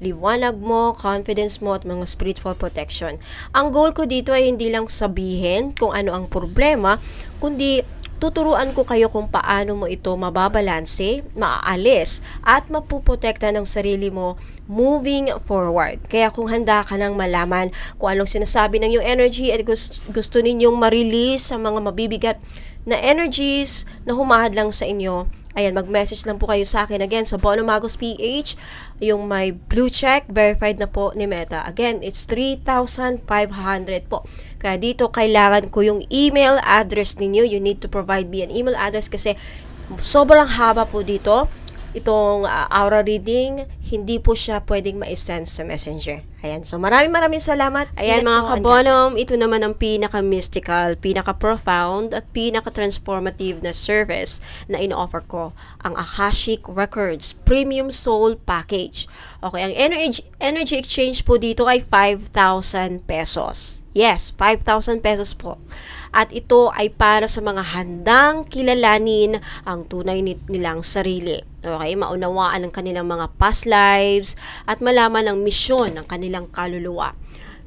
liwanag mo, confidence mo, at mga spiritual protection. Ang goal ko dito ay hindi lang sabihin kung ano ang problema, kundi tuturuan ko kayo kung paano mo ito mababalanse, maaalis, at mapuprotekta ng sarili mo moving forward. Kaya kung handa ka nang malaman kung anong sinasabi ng iyong energy at gusto ninyong ma-release sa mga mabibigat na energies na humahad lang sa inyo, ayan, mag-message lang po kayo sa akin. Again, sa Bono Magos PH, yung may blue check, verified na po ni Meta. Again, it's 3,500 po. Kaya dito, kailangan ko yung email address ninyo. You need to provide me an email address kasi sobrang haba po dito. Itong aura reading, hindi po siya pwedeng ma-send sa messenger. Ayan, so maraming salamat. Ayan mga kabonom, ito naman ang pinaka-mystical, pinaka-profound, at pinaka-transformative na service na in-offer ko, ang Akashic Records Premium Soul Package. Okay, ang energy exchange po dito ay 5,000 pesos. Yes, 5,000 pesos po. At ito ay para sa mga handang kilalanin ang tunay nilang sarili. Okay, maunawaan ang kanilang mga past lives at malaman ang misyon ng kanilang kaluluwa.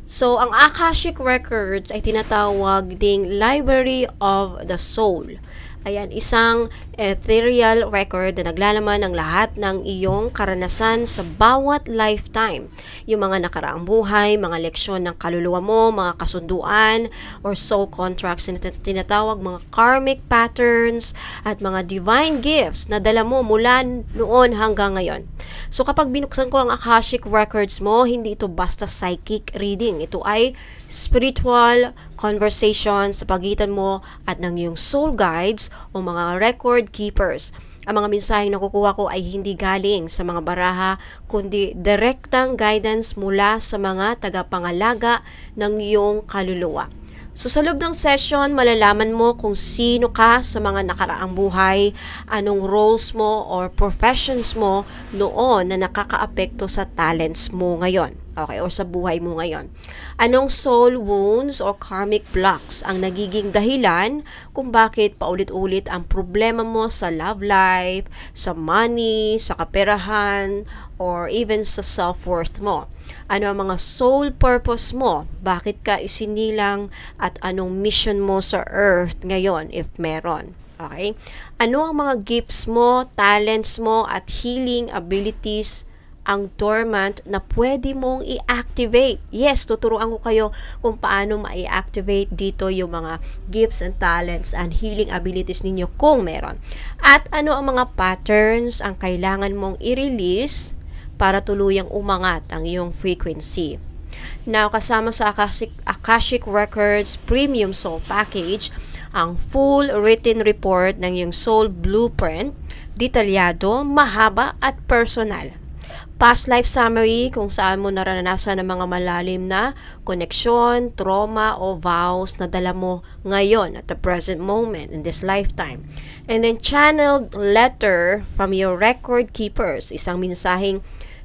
So, ang Akashic Records ay tinatawag ding Library of the Soul. Ayan, isang ethereal record na naglalaman ng lahat ng iyong karanasan sa bawat lifetime. Yung mga nakaraang buhay, mga leksyon ng kaluluwa mo, mga kasunduan or soul contracts na tinatawag, mga karmic patterns at mga divine gifts na dala mo mula noon hanggang ngayon. So kapag binuksan ko ang Akashic Records mo, hindi ito basta psychic reading. Ito ay spiritual conversation sa pagitan mo at ng iyong soul guides o mga record keepers. Ang mga mensaheng nakukuha ko ay hindi galing sa mga baraha, kundi direktang guidance mula sa mga tagapangalaga ng iyong kaluluwa. So sa loob ng session, malalaman mo kung sino ka sa mga nakaraang buhay, anong roles mo or professions mo noon na nakakaapekto sa talents mo ngayon. Okay, o sa buhay mo ngayon. Anong soul wounds or karmic blocks ang nagiging dahilan kung bakit paulit-ulit ang problema mo sa love life, sa money, sa kaperahan, or even sa self-worth mo. Ano ang mga soul purpose mo? Bakit ka isinilang at anong mission mo sa earth ngayon if meron? Okay? Ano ang mga gifts mo, talents mo, at healing abilities ang dormant na pwede mong i-activate? Yes, tuturuan ko kayo kung paano ma-i-activate dito yung mga gifts and talents and healing abilities ninyo kung meron. At ano ang mga patterns ang kailangan mong i-release para tuluyang umangat ang iyong frequency. Now, kasama sa Akashic Records Premium Soul Package, ang full written report ng iyong soul blueprint, detalyado, mahaba at personal. Past life summary kung saan mo naranasan ng mga malalim na koneksyon, trauma o vows na dala mo ngayon at the present moment in this lifetime. And then channeled letter from your record keepers, isang mensaheng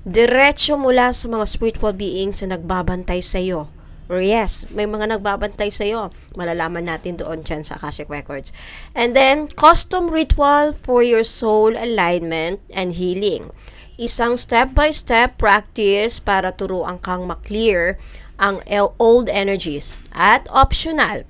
diretso mula sa mga spiritual beings na nagbabantay sa iyo. Or yes, may mga nagbabantay sa iyo. Malalaman natin doon dyan sa Akashic Records. And then custom ritual for your soul alignment and healing. Isang step-by-step practice para turuan kang maklear ang old energies. At optional.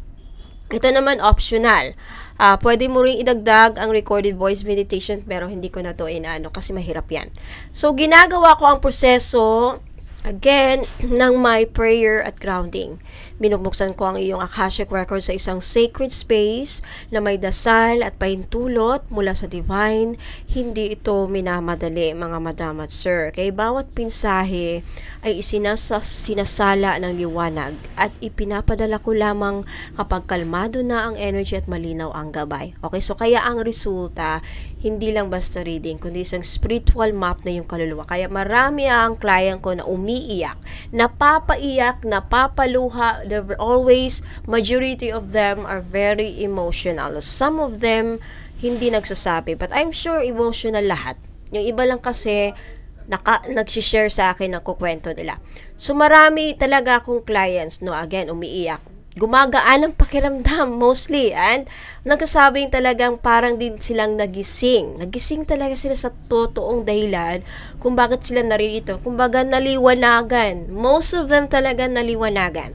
Ito naman optional. Pwede mo rin idagdag ang recorded voice meditation pero hindi ko na to inaano kasi mahirap yan. So, ginagawa ko ang proseso again ng my prayer at grounding. Binubuksan ko ang iyong Akashic Record sa isang sacred space na may dasal at pahintulot mula sa divine. Hindi ito minamadali, mga madam at sir. Kaya bawat pinsahe ay sinasala ng liwanag at ipinapadala ko lamang kapag kalmado na ang energy at malinaw ang gabay. Okay, so kaya ang resulta, hindi lang basta reading, kundi isang spiritual map na yung kaluluwa. Kaya marami ang client ko na umiiyak, napapaiyak, napapaluha. Always, majority of them are very emotional. Some of them, hindi nagsasabi. But I'm sure emotional lahat. Yung iba lang kasi, nagsishare sa akin ng kukwento nila. So, marami talaga akong clients, no, again, umiiyak. gumagaan ang pakiramdam mostly, and nagkasabing talagang parang din silang nagising talaga sila sa totoong dahilan kung bakit sila naririto, kumbaga naliwanagan, most of them talaga naliwanagan.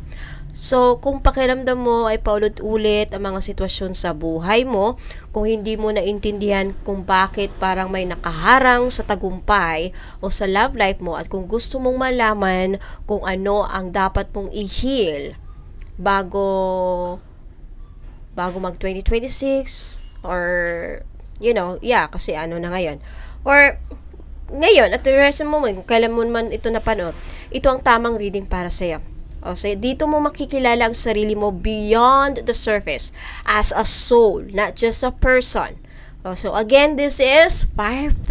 So, kung pakiramdam mo ay paulit-ulit ang mga sitwasyon sa buhay mo, kung hindi mo naintindihan kung bakit parang may nakaharang sa tagumpay o sa love life mo, at kung gusto mong malaman kung ano ang dapat mong i-heal bago mag 2026, or kasi ano na ngayon, or ngayon at the rest mo, kung kailan mo man ito napanood, ito ang tamang reading para sa'yo. So, dito mo makikilala ang sarili mo beyond the surface as a soul, not just a person. So, again, this is 5,000.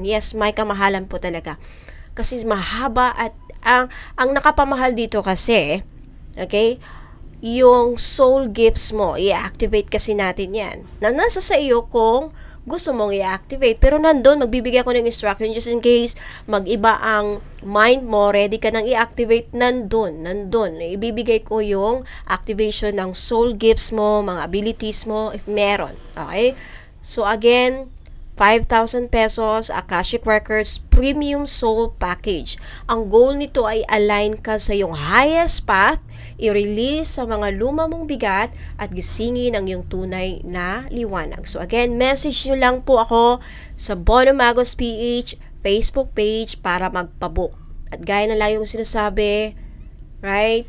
Yes, may kamahalan po talaga. Kasi mahaba, at ang nakapamahal dito kasi, okay, yung soul gifts mo, i-activate kasi natin yan. Nasa sa iyo kung gusto mong i-activate. Pero nandun, magbibigay ako ng instruction just in case mag-iba ang mind mo, ready ka nang i-activate, nandun. Ibibigay ko yung activation ng soul gifts mo, mga abilities mo, if meron. Okay? So again, 5,000 pesos, Akashic Records Premium Soul Package. Ang goal nito ay align ka sa iyong highest path, i-release sa mga luma mong bigat, at gisingin ang iyong tunay na liwanag. So again, message nyo lang po ako sa Bono Magos PH Facebook page para magpabook. At gaya na lang yung sinasabi, right?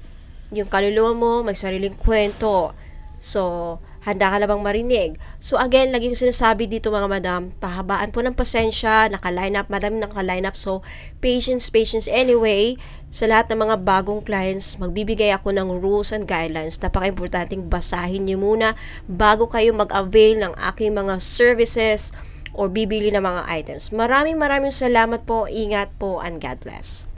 Yung kaluluwa mo, may sariling kwento. So, handa ka na bang marinig? So again, lagi ko sinasabi dito mga madam, pahabaan po ng pasensya, naka-line up, madami naka-line up. So, patience anyway. Sa lahat ng mga bagong clients, magbibigay ako ng rules and guidelines. Napaka-importanting basahin niyo muna bago kayo mag-avail ng aking mga services or bibili ng mga items. Maraming salamat po, ingat po, and God bless.